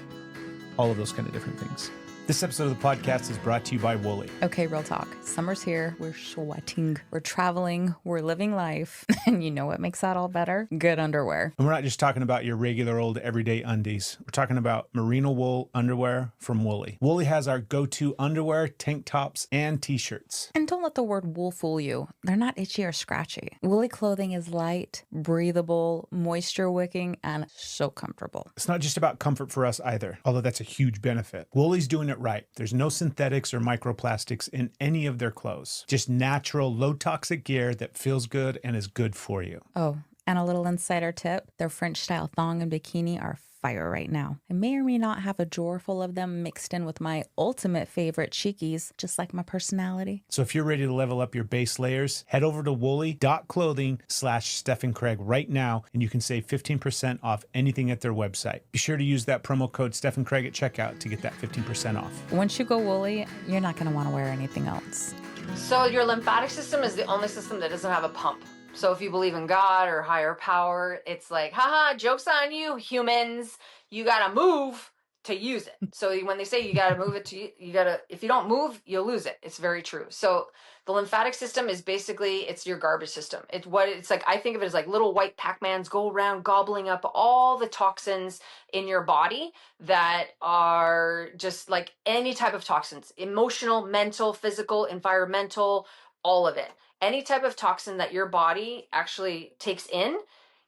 All of those kind of different things. This episode of the podcast is brought to you by Woolly. Okay, real talk. Summer's here. We're sweating. We're traveling. We're living life. And you know what makes that all better? Good underwear. And we're not just talking about your regular old everyday undies. We're talking about merino wool underwear from Woolly. Woolly has our go-to underwear, tank tops, and t-shirts. And don't let the word wool fool you. They're not itchy or scratchy. Woolly clothing is light, breathable, moisture wicking, and so comfortable. It's not just about comfort for us either, although that's a huge benefit. Woolly's doing it right. There's no synthetics or microplastics in any of their clothes. Just natural, low toxic gear that feels good and is good for you. Oh, and a little insider tip, their French style thong and bikini are fire right now. I may or may not have a drawer full of them mixed in with my ultimate favorite cheekies, just like my personality. So if you're ready to level up your base layers, head over to woolly.clothing/Steph Craig right now, and you can save 15% off anything at their website. Be sure to use that promo code Steph Craig at checkout to get that 15% off. Once you go Woolly, you're not going to want to wear anything else. So your lymphatic system is the only system that doesn't have a pump. So if you believe in God or higher power, it's like, haha, joke's on you, humans. You gotta move to use it. So when they say you gotta move it if you don't move, you'll lose it. It's very true. So the lymphatic system is basically, it's your garbage system. It's like, I think of it as like little white Pac-Mans go around gobbling up all the toxins in your body that are just like any type of toxins, emotional, mental, physical, environmental, all of it. Any type of toxin that your body actually takes in,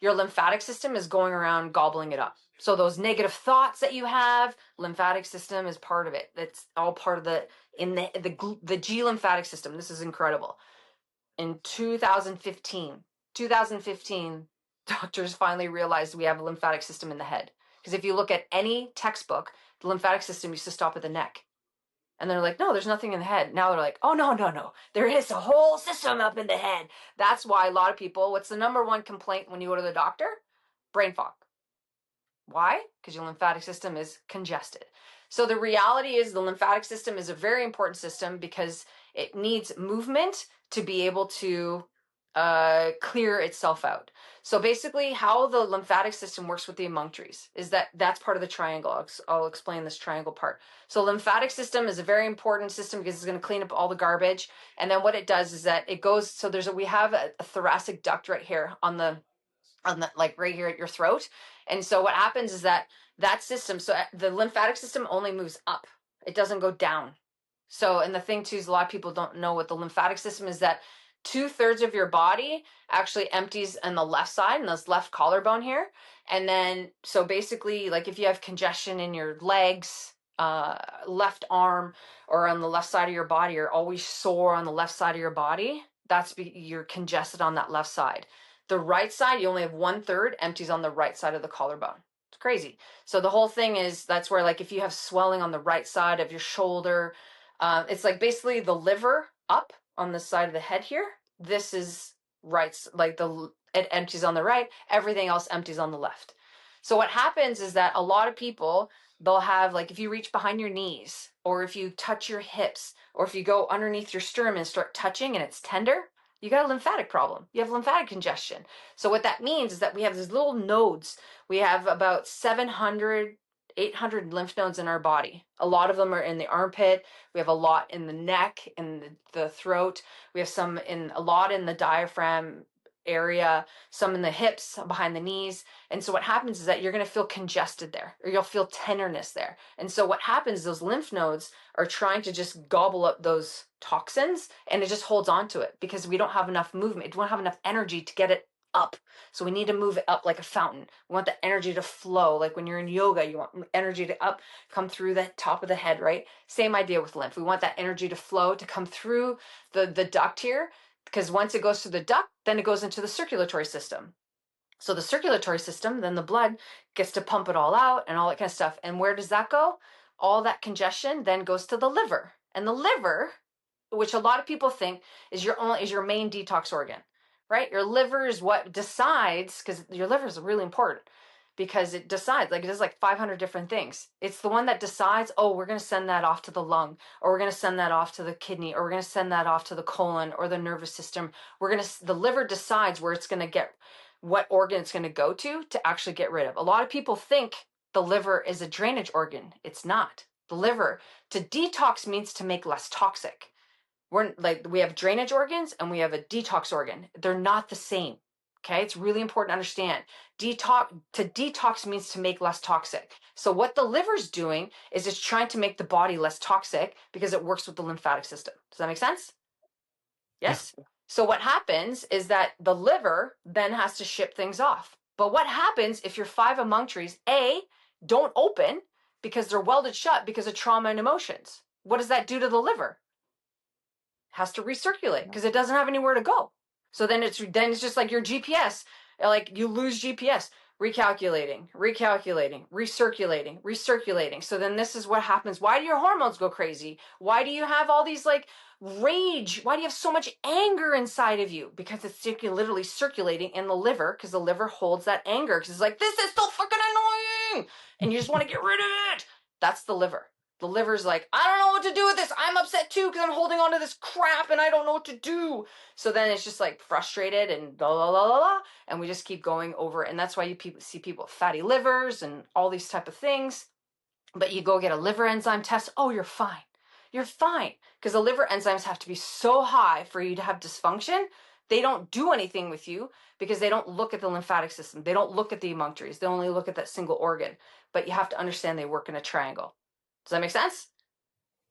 your lymphatic system is going around gobbling it up. So those negative thoughts that you have, lymphatic system is part of it. That's all part of the G lymphatic system. This is incredible. In 2015, doctors finally realized we have a lymphatic system in the head. Because if you look at any textbook, the lymphatic system used to stop at the neck. And they're like, no, there's nothing in the head. Now they're like, oh, no. There is a whole system up in the head. That's why a lot of people, what's the number one complaint when you go to the doctor? Brain fog. Why? Because your lymphatic system is congested. So the reality is the lymphatic system is a very important system because it needs movement to be able to clear itself out. So basically how the lymphatic system works with the emunctories is that's part of the triangle. I'll explain this triangle part. So lymphatic system is a very important system because it's going to clean up all the garbage. And then what it does is that it goes, so we have a thoracic duct right here on the like right here at your throat. And so what happens is that system, so the lymphatic system only moves up. It doesn't go down. So, and the thing too is a lot of people don't know what the lymphatic system is, that 2/3 of your body actually empties on the left side, in this left collarbone here. And then, so basically, like if you have congestion in your legs, left arm, or on the left side of your body, you're always sore on the left side of your body, you're congested on that left side. The right side, you only have 1/3 empties on the right side of the collarbone. It's crazy. So the whole thing is, that's where, like, if you have swelling on the right side of your shoulder, it's like basically the liver up on the side of the head here. This is right, like it empties on the right. Everything else empties on the left. So what happens is that a lot of people, they'll have, like, if you reach behind your knees, or if you touch your hips, or if you go underneath your sternum and start touching and it's tender, you got a lymphatic problem. You have lymphatic congestion. So what that means is that we have these little nodes. We have about 700, 800 lymph nodes in our body. A lot of them are in the armpit. We have a lot in the neck, in the throat. We have a lot in the diaphragm area, some in the hips, behind the knees. And so what happens is that you're going to feel congested there, or you'll feel tenderness there. And so what happens is those lymph nodes are trying to just gobble up those toxins, and it just holds on to it because we don't have enough movement. We don't have enough energy to get it up. So we need to move it up like a fountain. We want the energy to flow. Like when you're in yoga, you want energy to come through the top of the head, right? Same idea with lymph. We want that energy to flow, to come through the duct here, because once it goes through the duct, then it goes into the circulatory system. So the circulatory system, then the blood gets to pump it all out and all that kind of stuff. And where does that go? all that congestion then goes to the liver. And the liver, which a lot of people think is your main detox organ, right? Your liver is what decides, because your liver is really important, because it decides, like it does like 500 different things. It's the one that decides, oh, we're going to send that off to the lung, or we're going to send that off to the kidney, or we're going to send that off to the colon or the nervous system. The liver decides where it's going to get, what organ it's going to go to actually get rid of. A lot of people think the liver is a drainage organ. It's not. The liver, to detox means to make less toxic. We have drainage organs and we have a detox organ. They're not the same. Okay, it's really important to understand. Detox means to make less toxic. So what the liver's doing is it's trying to make the body less toxic because it works with the lymphatic system. Does that make sense? Yes. Yeah. So what happens is that the liver then has to ship things off. But what happens if your 5 emunctories, don't open because they're welded shut because of trauma and emotions? What does that do to the liver? It has to recirculate because it doesn't have anywhere to go. So then it's just like your GPS, like you lose GPS, recalculating, recirculating. So then this is what happens. Why do your hormones go crazy? Why do you have all these like rage? Why do you have so much anger inside of you? Because it's literally circulating in the liver, because the liver holds that anger because it's like, this is so fucking annoying. And you just want to get rid of it. That's the liver. The liver's like, I don't know what to do with this. I'm upset too because I'm holding on to this crap and I don't know what to do. So then it's just like frustrated and blah, blah, blah, blah, blah. And we just keep going over. And that's why you see people with fatty livers and all these type of things. But you go get a liver enzyme test. Oh, you're fine. You're fine. Because the liver enzymes have to be so high for you to have dysfunction. They don't do anything with you because they don't look at the lymphatic system. They don't look at the emunctories. They only look at that single organ. But you have to understand they work in a triangle. Does that make sense?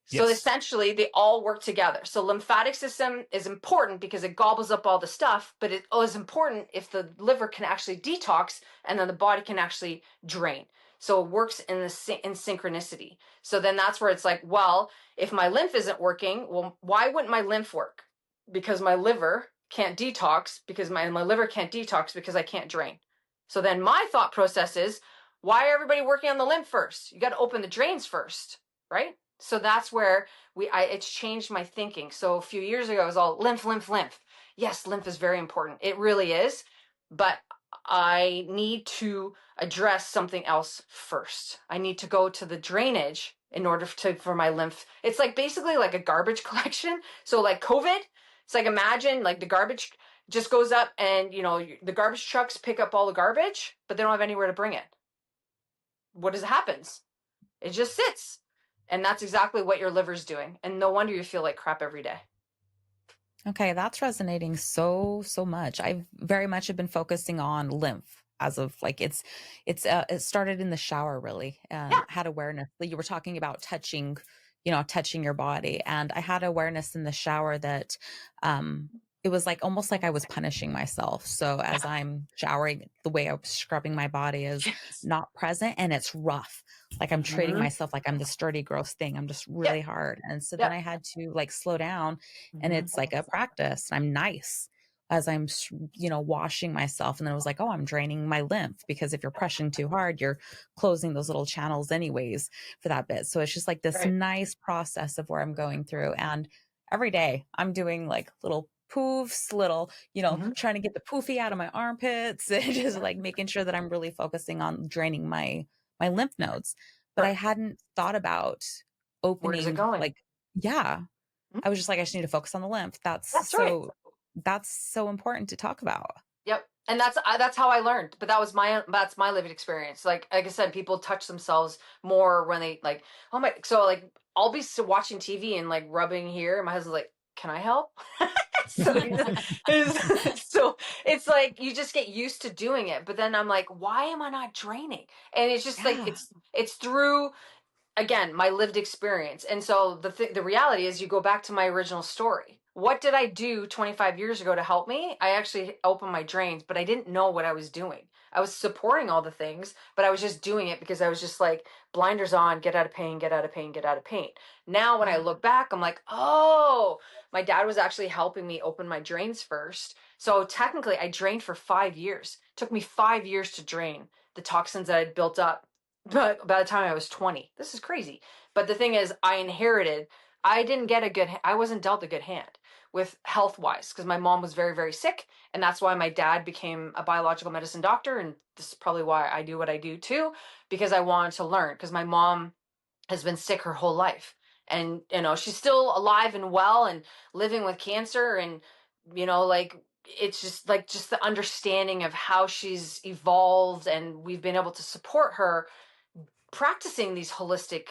Yes. So essentially, they all work together. So lymphatic system is important because it gobbles up all the stuff, but it is important if the liver can actually detox and then the body can actually drain. So it works in synchronicity. So then that's where it's like, well, if my lymph isn't working, well, why wouldn't my lymph work? Because my liver can't detox, because my liver can't detox because I can't drain. So then my thought process is, why are everybody working on the lymph first? You got to open the drains first, right? So that's where it's changed my thinking. So a few years ago, it was all lymph. Yes, lymph is very important. It really is. But I need to address something else first. I need to go to the drainage in order for my lymph. It's like basically like a garbage collection. So like COVID, it's like, imagine like the garbage just goes up and, the garbage trucks pick up all the garbage, but they don't have anywhere to bring it. What happens? It just sits. And that's exactly what your liver's doing. And no wonder you feel like crap every day. Okay, that's resonating so much. I've very much have been focusing on lymph as of like it started in the shower really. Had awareness. You were talking about touching your body, and I had awareness in the shower that it was like almost like I was punishing myself. So as I'm showering, the way I was scrubbing my body is not present, and it's rough. Like I'm treating myself like I'm the sturdy, gross thing. I'm just really hard. And so then I had to like slow down, and it's like a practice. I'm nice as I'm, washing myself. And then it was like, oh, I'm draining my lymph, because if you're pressing too hard, you're closing those little channels anyways for that bit. So it's just like this nice process of where I'm going through. And every day I'm doing like little poofs, trying to get the poofy out of my armpits, and just like making sure that I'm really focusing on draining my lymph nodes. But I hadn't thought about opening. Where is it going? I was just like, I just need to focus on the lymph. That's so important to talk about. Yep. And that's how I learned. But that's my lived experience. Like I said, people touch themselves more when they like, so like I'll be watching TV and like rubbing here, and my husband's like, can I help? So it's like you just get used to doing it. But then I'm like, why am I not draining? And it's just like it's through, again, my lived experience. And so the reality is, you go back to my original story. What did I do 25 years ago to help me? I actually opened my drains, but I didn't know what I was doing. I was supporting all the things, but I was just doing it because I was just like, blinders on, get out of pain, get out of pain, get out of pain. Now, when I look back, I'm like, oh, my dad was actually helping me open my drains first. So technically I drained for 5 years. It took me 5 years to drain the toxins that I'd built up but by the time I was 20. This is crazy. But the thing is, I didn't get I wasn't dealt a good hand with health wise because my mom was very, very sick. And that's why my dad became a biological medicine doctor. And this is probably why I do what I do too, because I wanted to learn, because my mom has been sick her whole life. And, she's still alive and well and living with cancer. And, like, it's just the understanding of how she's evolved, and we've been able to support her practicing these holistic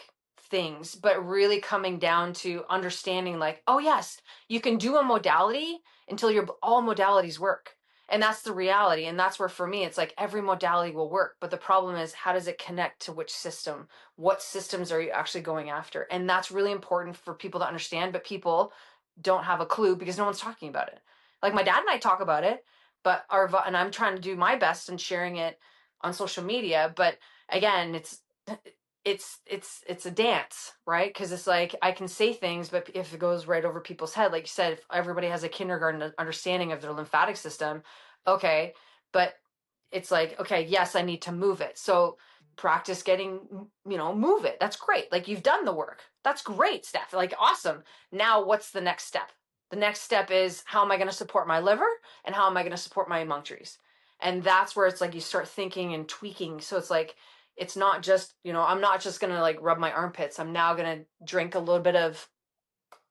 things, but really coming down to understanding, like, oh yes, you can do a modality until all modalities work. And that's the reality. And that's where, for me, it's like every modality will work. But the problem is, how does it connect to which system? What systems are you actually going after? And that's really important for people to understand. But people don't have a clue because no one's talking about it. Like my dad and I talk about it, and I'm trying to do my best and sharing it on social media. But again, it's a dance, right? Because it's like I can say things, but if it goes right over people's head, like you said, if everybody has a kindergarten understanding of their lymphatic system, okay, but it's like, okay, yes, I need to move it. So practice getting, move it. That's great. Like you've done the work. That's great, Steph. Like awesome. Now what's the next step? The next step is, how am I going to support my liver, and how am I going to support my emunctories? And that's where it's like you start thinking and tweaking. So it's like, it's not just, I'm not just going to like rub my armpits. I'm now going to drink a little bit of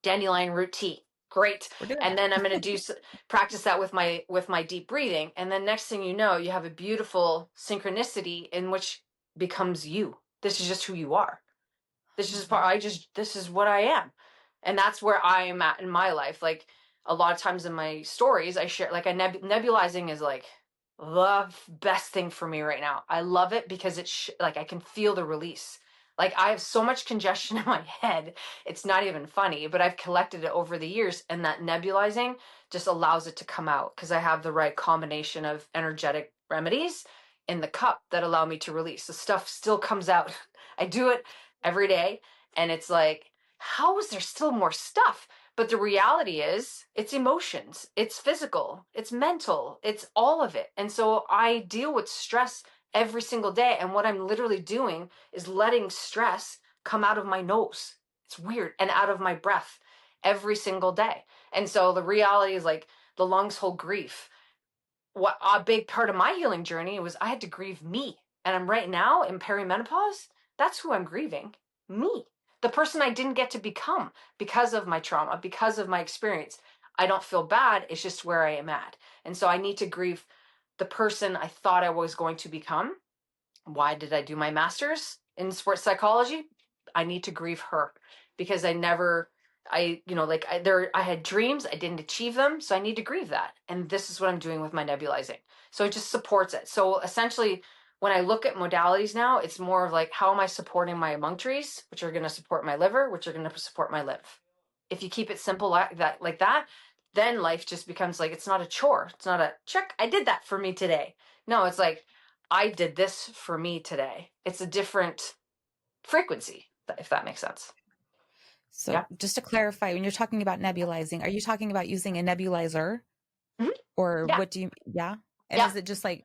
dandelion root tea. Great. And then I'm going to practice that with my deep breathing. And then next thing you know, you have a beautiful synchronicity in which becomes you. This is just who you are. This is this is what I am. And that's where I am at in my life. Like a lot of times in my stories, I share, like, nebulizing is like the best thing for me right now. I love it because it's like I can feel the release. Like I have so much congestion in my head. It's not even funny, but I've collected it over the years, and that nebulizing just allows it to come out because I have the right combination of energetic remedies in the cup that allow me to release. The stuff still comes out. I do it every day, and it's like, how is there still more stuff? But the reality is, it's emotions, it's physical, it's mental, it's all of it. And so I deal with stress every single day. And what I'm literally doing is letting stress come out of my nose. It's weird. And out of my breath every single day. And so the reality is, like, the lungs hold grief. What a big part of my healing journey was, I had to grieve me. And I'm right now in perimenopause. That's who I'm grieving. Me. The person I didn't get to become because of my trauma, because of my experience. I don't feel bad. It's just where I am at. And so I need to grieve the person I thought I was going to become. Why did I do my master's in sports psychology? I need to grieve her because I had dreams, I didn't achieve them. So I need to grieve that. And this is what I'm doing with my nebulizing. So it just supports it. So essentially, when I look at modalities now, it's more of like, how am I supporting my emunctories, which are going to support my liver, which are going to support my lymph. If you keep it simple like that, then life just becomes like, it's not a chore. It's not a check. I did that for me today. No, it's like, I did this for me today. It's a different frequency, if that makes sense. So Yeah. just to clarify, when you're talking about nebulizing, are you talking about using a nebulizer? Mhm. Or Yeah. what do you, yeah? And Yeah. is it just like,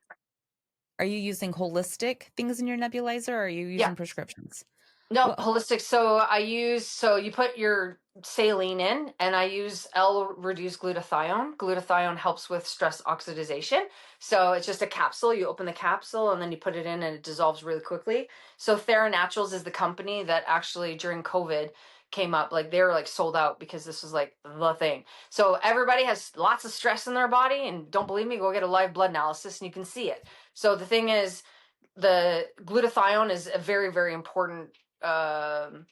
are you using holistic things in your nebulizer, or are you using prescriptions? No, What? holistic. So you put your saline in, and I use L-reduced glutathione. Glutathione helps with stress oxidation. So it's just a capsule. You open the capsule and then you put it in, and it dissolves really quickly. So TheraNaturals is the company that actually during COVID came up. Like they were like sold out because this was like the thing. So everybody has lots of stress in their body, and don't believe me, go get a live blood analysis and you can see it. So the thing is, the glutathione is a very, very important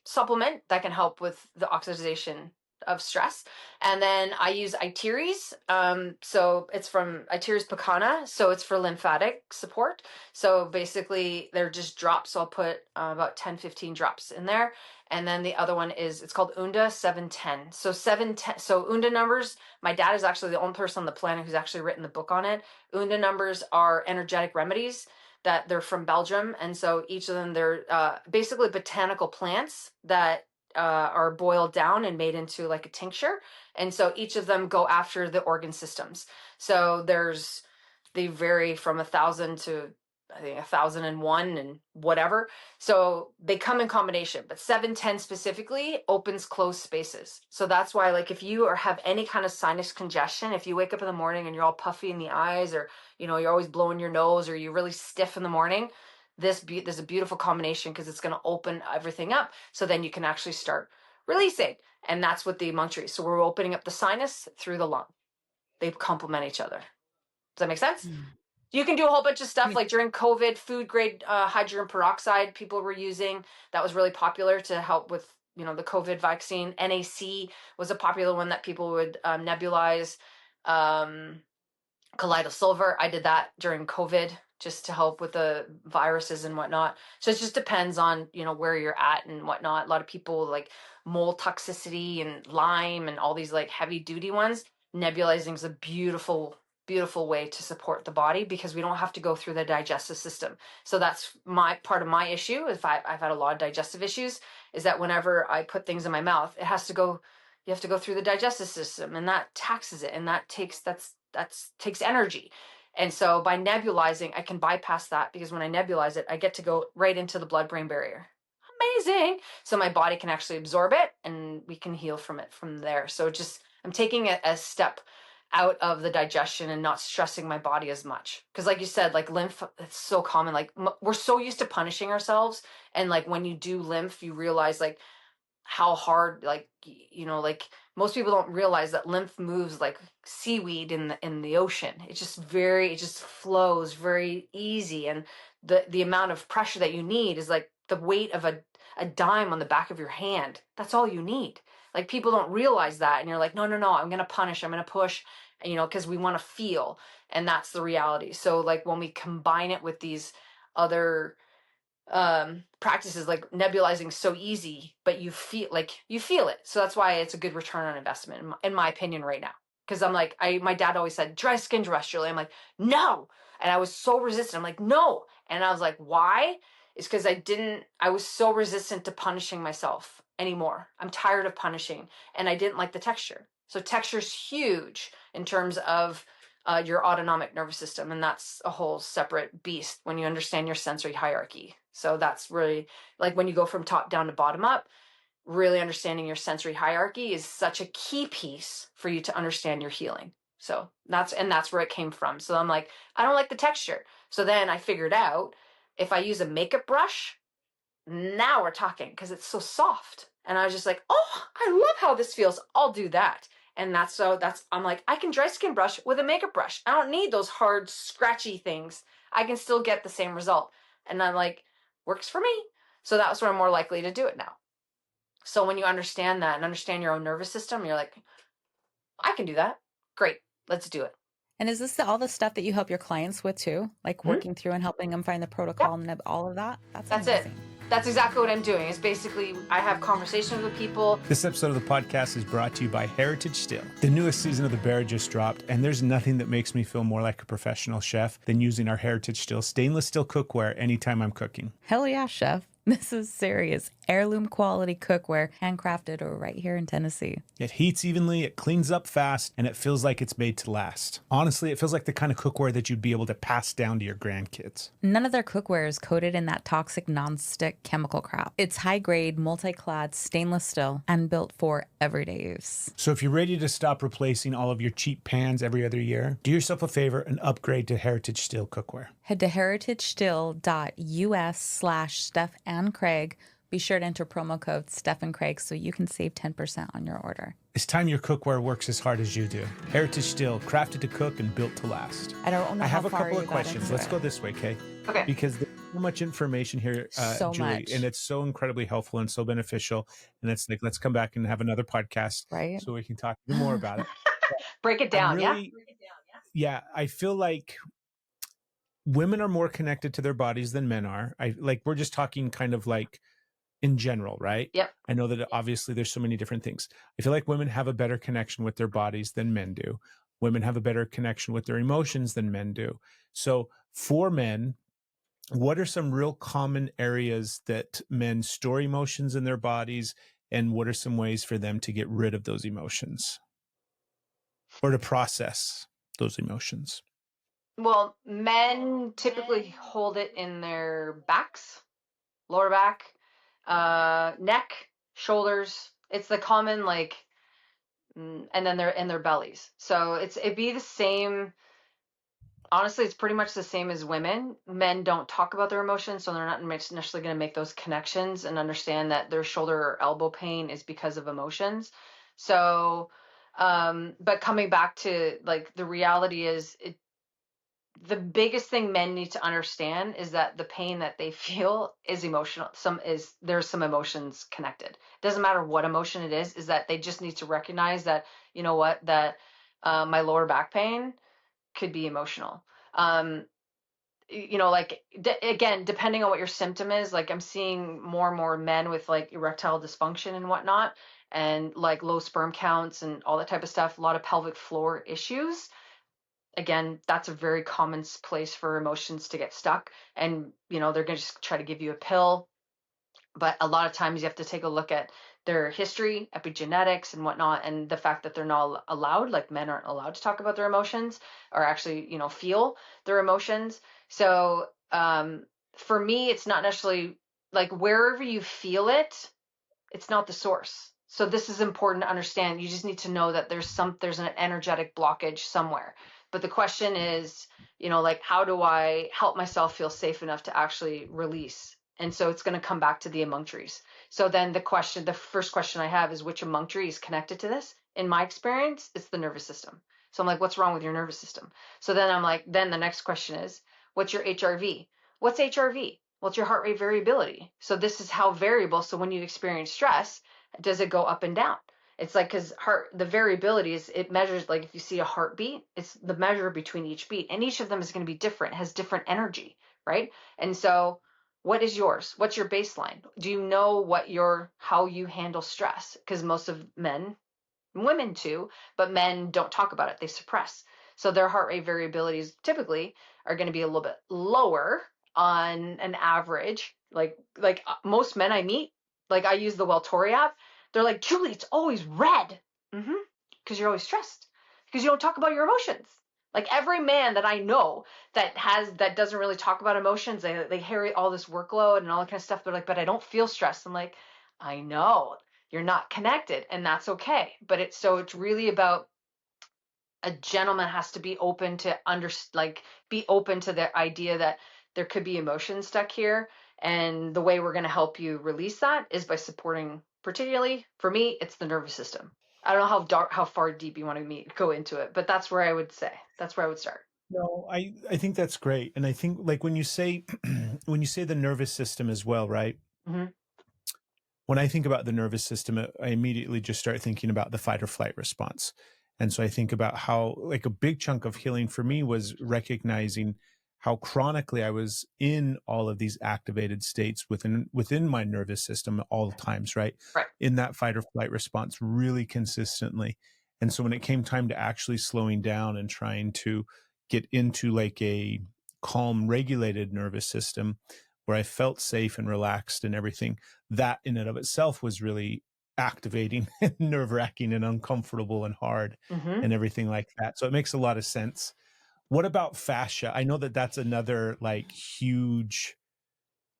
supplement that can help with the oxidation of stress. And then I use Iteries. So it's from Iteries picana. So it's for lymphatic support. So basically they're just drops. So I'll put about 10, 15 drops in there. And then the other one it's called Unda 710. So 710. So Unda numbers, my dad is actually the only person on the planet who's actually written the book on it. Unda numbers are energetic remedies that they're from Belgium. And so each of them, they're basically botanical plants that are boiled down and made into like a tincture. And so each of them go after the organ systems. So they vary from 1,000 to I think 1001 and whatever. So they come in combination, but 710 specifically opens closed spaces. So that's why, like, if you have any kind of sinus congestion, if you wake up in the morning and you're all puffy in the eyes, or, you know, you're always blowing your nose, or you're really stiff in the morning, there's a beautiful combination, because it's going to open everything up. So then you can actually start releasing. And that's what the Montre is. So we're opening up the sinus through the lung. They complement each other. Does that make sense? You can do a whole bunch of stuff, like during COVID, food grade hydrogen peroxide people were using. That was really popular to help with, you know, the COVID vaccine. NAC was a popular one that people would nebulize. Colloidal silver, I did that during COVID just to help with the viruses and whatnot. So it just depends on, you know, where you're at and whatnot. A lot of people like mold toxicity and Lyme and all these like heavy duty ones. Nebulizing is a beautiful way to support the body, because we don't have to go through the digestive system. So that's my part of my issue. If I've had a lot of digestive issues, is that whenever I put things in my mouth, you have to go through the digestive system, and that taxes it, and that takes energy. And so by nebulizing, I can bypass that, because when I nebulize it, I get to go right into the blood-brain barrier. Amazing. So my body can actually absorb it, and we can heal from it from there. So I'm taking it a step out of the digestion and not stressing my body as much. Because like you said, like lymph, it's so common. Like we're so used to punishing ourselves. And like when you do lymph, you realize like how hard, like, you know, like most people don't realize that lymph moves like seaweed in the ocean. It just flows very easy. And the amount of pressure that you need is like the weight of a dime on the back of your hand. That's all you need. Like people don't realize that. And you're like, no, I'm going to punish, I'm going to push, you know, because we want to feel. And that's the reality. So like when we combine it with these other practices, like nebulizing so easy, but you feel it. So that's why it's a good return on investment in my opinion right now. Because I'm like, my dad always said, dry skin brush, Julie. I'm like, no. And I was so resistant. I'm like, no. And I was like, why? It's because I was so resistant to punishing myself anymore. I'm tired of punishing, and I didn't like the texture. So texture's huge in terms of your autonomic nervous system, and that's a whole separate beast when you understand your sensory hierarchy. So that's really like when you go from top down to bottom up, really understanding your sensory hierarchy is such a key piece for you to understand your healing. So that's where it came from. So I'm like, I don't like the texture. So then I figured out, if I use a makeup brush, now we're talking, because it's so soft. And I was just like, oh, I love how this feels. I'll do that. And I'm like, I can dry skin brush with a makeup brush. I don't need those hard, scratchy things. I can still get the same result. And I'm like, works for me. So that's where I'm more likely to do it now. So when you understand that and understand your own nervous system, you're like, I can do that. Great. Let's do it. And is this all the stuff that you help your clients with too? Like working through and helping them find the protocol and all of that? That's amazing. It. That's exactly what I'm doing. Is basically I have conversations with people. This episode of the podcast is brought to you by Heritage Still. The newest season of The Bear just dropped, and there's nothing that makes me feel more like a professional chef than using our Heritage Still stainless steel cookware anytime I'm cooking. Hell yeah, chef. This is serious. Heirloom quality cookware, handcrafted right here in Tennessee. It heats evenly, it cleans up fast, and it feels like it's made to last. Honestly, it feels like the kind of cookware that you'd be able to pass down to your grandkids. None of their cookware is coated in that toxic nonstick chemical crap. It's high-grade, multi-clad, stainless steel, and built for everyday use. So if you're ready to stop replacing all of your cheap pans every other year, do yourself a favor and upgrade to Heritage Still cookware. Head to heritagestill.us/Steph and Craig. Be sure to enter promo code Steph and Craig so you can save 10% on your order. It's time your cookware works as hard as you do. Heritage Still, crafted to cook and built to last. I don't know. I have a couple of questions. Let's go this way, Kay. Okay. Because there's so much information here, So Julie, much. and it's so incredibly helpful and so beneficial. And it's like, let's come back and have another podcast, right? So we can talk more about it. Break it down, Yeah, I feel like women are more connected to their bodies than men are. We're just talking kind of like in general, right? Yep. I know that obviously there's so many different things. I feel like women have a better connection with their bodies than men do. Women have a better connection with their emotions than men do. So for men, what are some real common areas that men store emotions in their bodies, and what are some ways for them to get rid of those emotions or to process those emotions? Well, men typically hold it in their backs, lower back, neck, shoulders. It's the common like, and then they're in their bellies. So it'd be the same. Honestly, it's pretty much the same as women. Men don't talk about their emotions, so they're not necessarily going to make those connections and understand that their shoulder or elbow pain is because of emotions. So, but coming back to like the reality is, the biggest thing men need to understand is that the pain that they feel is emotional. There's some emotions connected. Doesn't matter what emotion it is that they just need to recognize that, you know what, that my lower back pain could be emotional. Like again, depending on what your symptom is, like I'm seeing more and more men with like erectile dysfunction and whatnot, and like low sperm counts and all that type of stuff, a lot of pelvic floor issues. Again, that's a very common place for emotions to get stuck, and they're going to just try to give you a pill. But a lot of times you have to take a look at their history, epigenetics and whatnot, and the fact that they're not allowed, like men aren't allowed to talk about their emotions or actually, feel their emotions. So for me, it's not necessarily like wherever you feel it, it's not the source. So this is important to understand. You just need to know that there's an energetic blockage somewhere. But the question is, like, how do I help myself feel safe enough to actually release? And so it's going to come back to the emunctories. So then the first question I have is, which emunctory is connected to this? In my experience, it's the nervous system. So I'm like, what's wrong with your nervous system? So then I'm like, then the next question is, what's your HRV? What's HRV? Well, it's your heart rate variability. So this is how variable. So when you experience stress, does it go up and down? It's like, because the variability is, it measures, like if you see a heartbeat, it's the measure between each beat, and each of them is going to be different, has different energy, right? And so what is yours? What's your baseline? Do you know how you handle stress? Because most of men, women too, but men don't talk about it. They suppress. So their heart rate variabilities typically are going to be a little bit lower on an average. Like most men I meet, like I use the Welltori app. They're like, Julie, it's always red. Mm-hmm. Because you're always stressed. Because you don't talk about your emotions. Like every man that I know that doesn't really talk about emotions, they carry all this workload and all that kind of stuff. They're like, but I don't feel stressed. I'm like, I know you're not connected, and that's okay. But it's really about, a gentleman has to be open to be open to the idea that there could be emotion stuck here, and the way we're going to help you release that is by supporting, particularly for me, it's the nervous system. I don't know how far deep you want to go into it, but that's where I would start. No, I think that's great. And I think like when you say when you say the nervous system as well, right? Mm-hmm. When I think about the nervous system, I immediately just start thinking about the fight or flight response. And so I think about how like a big chunk of healing for me was recognizing how chronically I was in all of these activated states within my nervous system at all times, right? Right. In that fight or flight response really consistently. And so when it came time to actually slowing down and trying to get into like a calm, regulated nervous system where I felt safe and relaxed and everything, that in and of itself was really activating and nerve-wracking and uncomfortable and hard Mm-hmm. and everything like that. So it makes a lot of sense. What about fascia? I know that that's another like huge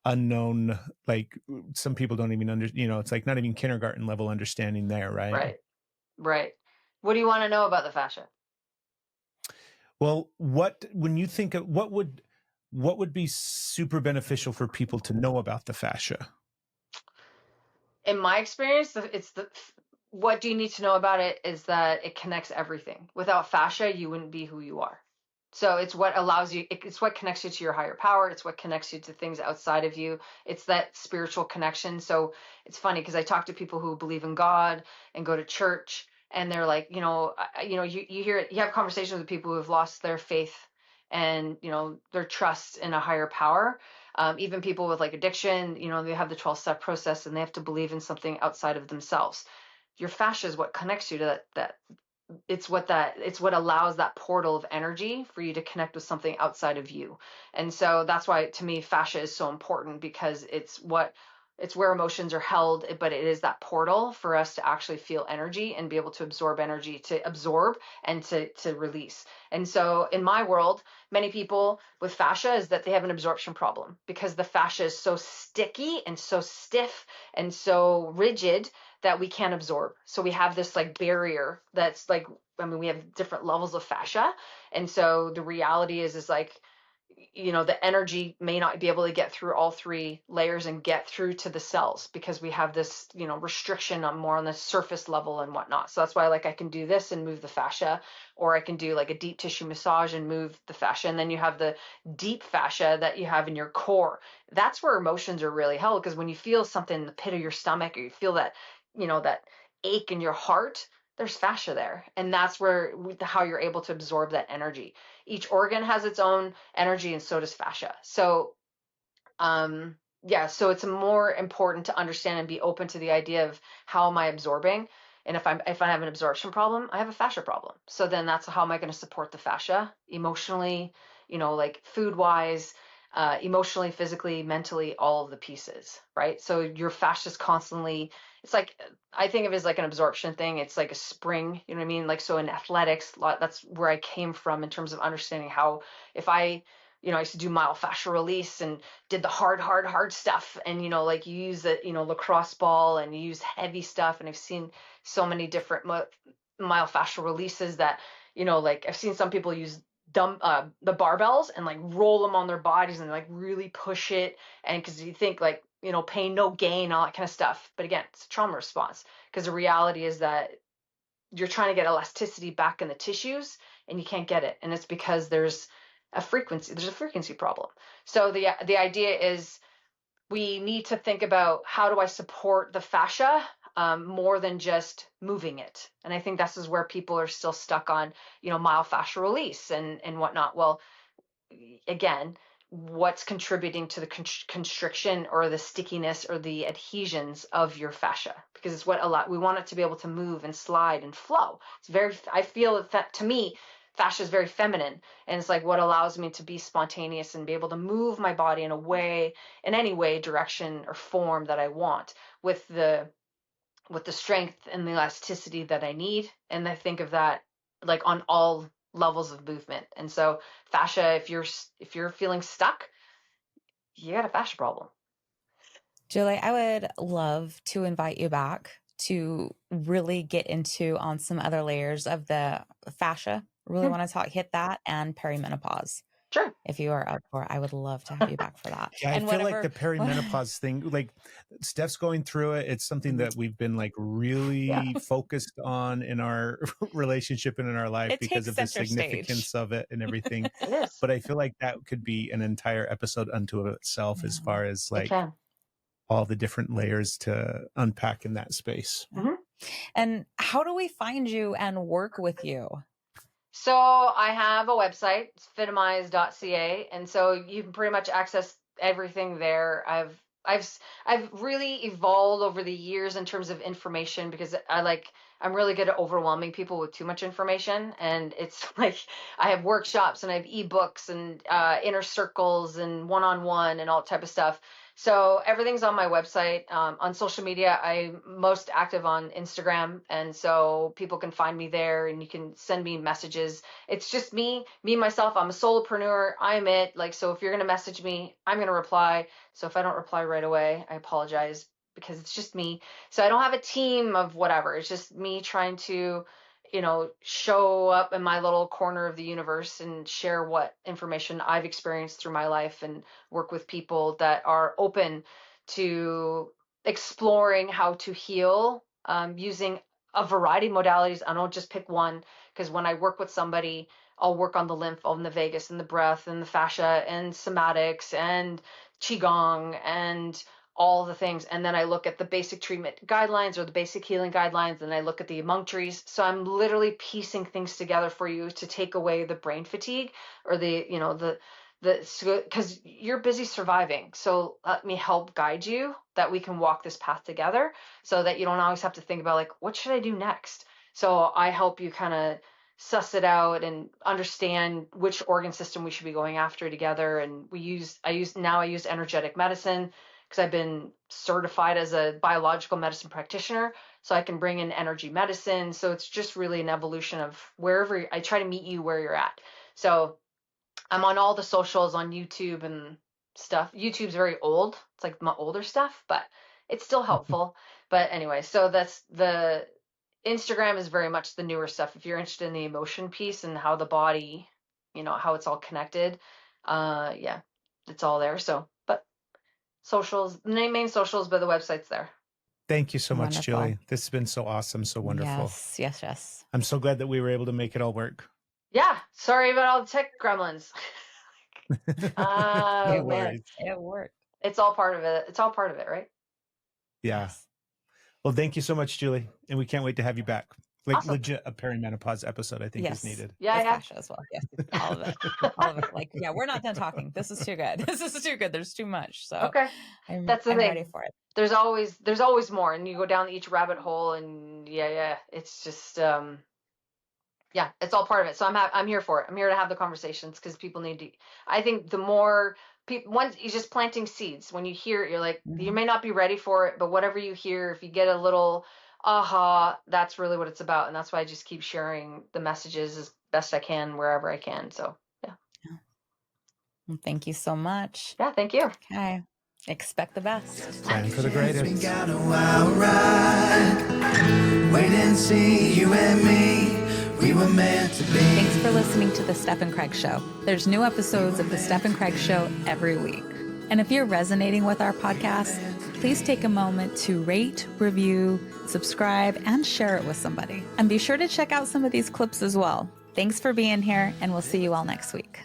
unknown, like some people don't even it's like not even kindergarten level understanding there, right? Right. What do you want to know about the fascia? Well, when you think of what would be super beneficial for people to know about the fascia? In my experience, what do you need to know about it is that it connects everything. Without fascia, you wouldn't be who you are. So it's what allows you, it's what connects you to your higher power. It's what connects you to things outside of you. It's that spiritual connection. So it's funny because I talk to people who believe in God and go to church, and they're like, you have conversations with people who have lost their faith and, their trust in a higher power. Even people with like addiction, they have the 12-step process and they have to believe in something outside of themselves. Your fascia is what connects you to that. It's what allows that portal of energy for you to connect with something outside of you. And so that's why, to me, fascia is so important, because it's what it's where emotions are held, but it is that portal for us to actually feel energy and be able to absorb energy, to absorb and to release. And so in my world, many people with fascia is that they have an absorption problem because the fascia is so sticky and so stiff and so rigid that we can't absorb. So we have this like barrier that's like, I mean, we have different levels of fascia. And so the reality is like, you know, the energy may not be able to get through all three layers and get through to the cells because we have this, you know, restriction on more on the surface level and whatnot. So that's why like I can do this and move the fascia, or I can do like a deep tissue massage and move the fascia. And then you have the deep fascia that you have in your core. That's where emotions are really held, because when you feel something in the pit of your stomach, or you feel that, you know, that ache in your heart, there's fascia there. And that's where how you're able to absorb that energy. Each organ has its own energy, and so does fascia. So yeah, so it's more important to understand and be open to the idea of how am I absorbing. And if I have an absorption problem, I have a fascia problem. So then that's how am I going to support the fascia emotionally, you know, like food wise, emotionally, physically, mentally, all of the pieces, right? So your fascia is constantly, it's like, I think of it as like an absorption thing. It's like a spring, you know what I mean? Like, so in athletics, that's where I came from in terms of understanding how, if I, you know, I used to do myofascial release and did the hard stuff. And, you know, like you use the, you know, lacrosse ball and you use heavy stuff. And I've seen so many different myofascial releases that, you know, like I've seen some people use the barbells and like roll them on their bodies and like really push it. And because you think like, you know, pain, no gain, all that kind of stuff. But again, it's a trauma response, because the reality is that you're trying to get elasticity back in the tissues and you can't get it. And it's because there's a frequency problem. So the idea is we need to think about how do I support the fascia more than just moving it. And I think this is where people are still stuck on, you know, myofascial release and whatnot. Well, again, what's contributing to the constriction or the stickiness or the adhesions of your fascia, because it's what we want it to be able to move and slide and flow. It's very, I feel that to me, fascia is very feminine, and it's like what allows me to be spontaneous and be able to move my body in a way, in any way, direction or form that I want, with the strength and the elasticity that I need. And I think of that like on all levels of movement. And so fascia, if you're feeling stuck, you got a fascia problem. Julie, I would love to invite you back to really get into on some other layers of the fascia. Really want to hit that, and perimenopause. Sure. If you are up for it, I would love to have you back for that. Yeah, I and feel like the perimenopause thing, like Steph's going through it. It's something that we've been like really focused on in our relationship and in our life because of the significance of it and everything. It is. But I feel like that could be an entire episode unto itself, as far as like all the different layers to unpack in that space. Mm-hmm. And how do we find you and work with you? So I have a website, it's fitimize.ca, and so you can pretty much access everything there. I've really evolved over the years in terms of information, because I'm really good at overwhelming people with too much information. And it's like I have workshops and I have ebooks and inner circles and one-on-one and all type of stuff. So everything's on my website. On social media, I'm most active on Instagram, and so people can find me there, and you can send me messages. It's just me, myself. I'm a solopreneur. I'm it. Like, so if you're gonna message me, I'm gonna reply. So if I don't reply right away, I apologize, because it's just me. So I don't have a team of whatever. It's just me trying to, you know, show up in my little corner of the universe and share what information I've experienced through my life, and work with people that are open to exploring how to heal using a variety of modalities. I don't just pick one, because when I work with somebody, I'll work on the lymph, on the vagus, and the breath, and the fascia, and somatics, and qigong, and all the things. And then I look at the basic treatment guidelines or the basic healing guidelines, and I look at the monk trees. So I'm literally piecing things together for you to take away the brain fatigue, or the, you know, because you're busy surviving. So let me help guide you, that we can walk this path together, so that you don't always have to think about like, what should I do next? So I help you kind of suss it out and understand which organ system we should be going after together. And I use energetic medicine, because I've been certified as a biological medicine practitioner. So I can bring in energy medicine. So it's just really an evolution of wherever I try to meet you where you're at. So I'm on all the socials on YouTube and stuff. YouTube's very old. It's like my older stuff, but it's still helpful. But anyway, so that's the Instagram is very much the newer stuff. If you're interested in the emotion piece and how the body, how it's all connected, yeah, it's all there. So, but socials, main socials, but the website's there. Thank you so much, Wonderful. Julie. This has been so awesome, so wonderful. Yes. I'm so glad that we were able to make it all work. Yeah, sorry about all the tech gremlins. No Man, worries. It worked. it's all part of it. It's all part of it, right? Yeah. Yes. Well, thank you so much, Julie. And we can't wait to have you back. Like Awesome. legit a perimenopause episode, I think is needed. Yeah, With yeah. fascia as well. Yes. All of it. All of it. Like, yeah, we're not done talking. This is too good. This is too good. There's too much. So Okay. I'm That's the thing. ready for it. There's always more, and you go down each rabbit hole, and yeah, it's just yeah, it's all part of it. So I'm here for it. I'm here to have the conversations because people need to. I think the more people, once you're just planting seeds. When you hear it, you're like, you may not be ready for it, but whatever you hear, if you get a little aha, that's really what it's about, and that's why I just keep sharing the messages as best I can wherever I can. So yeah. Well, thank you so much. Yeah, thank you. Okay. Expect the best. Plan for the We greatest. got a wild ride. Wait and see, you and me. We were meant to be. Thanks for listening to The Steph and Craig Show. There's new episodes of The Steph and Craig Show every week. And if you're resonating with our podcast, please take a moment to rate, review, subscribe, and share it with somebody. And be sure to check out some of these clips as well. Thanks for being here, and we'll see you all next week.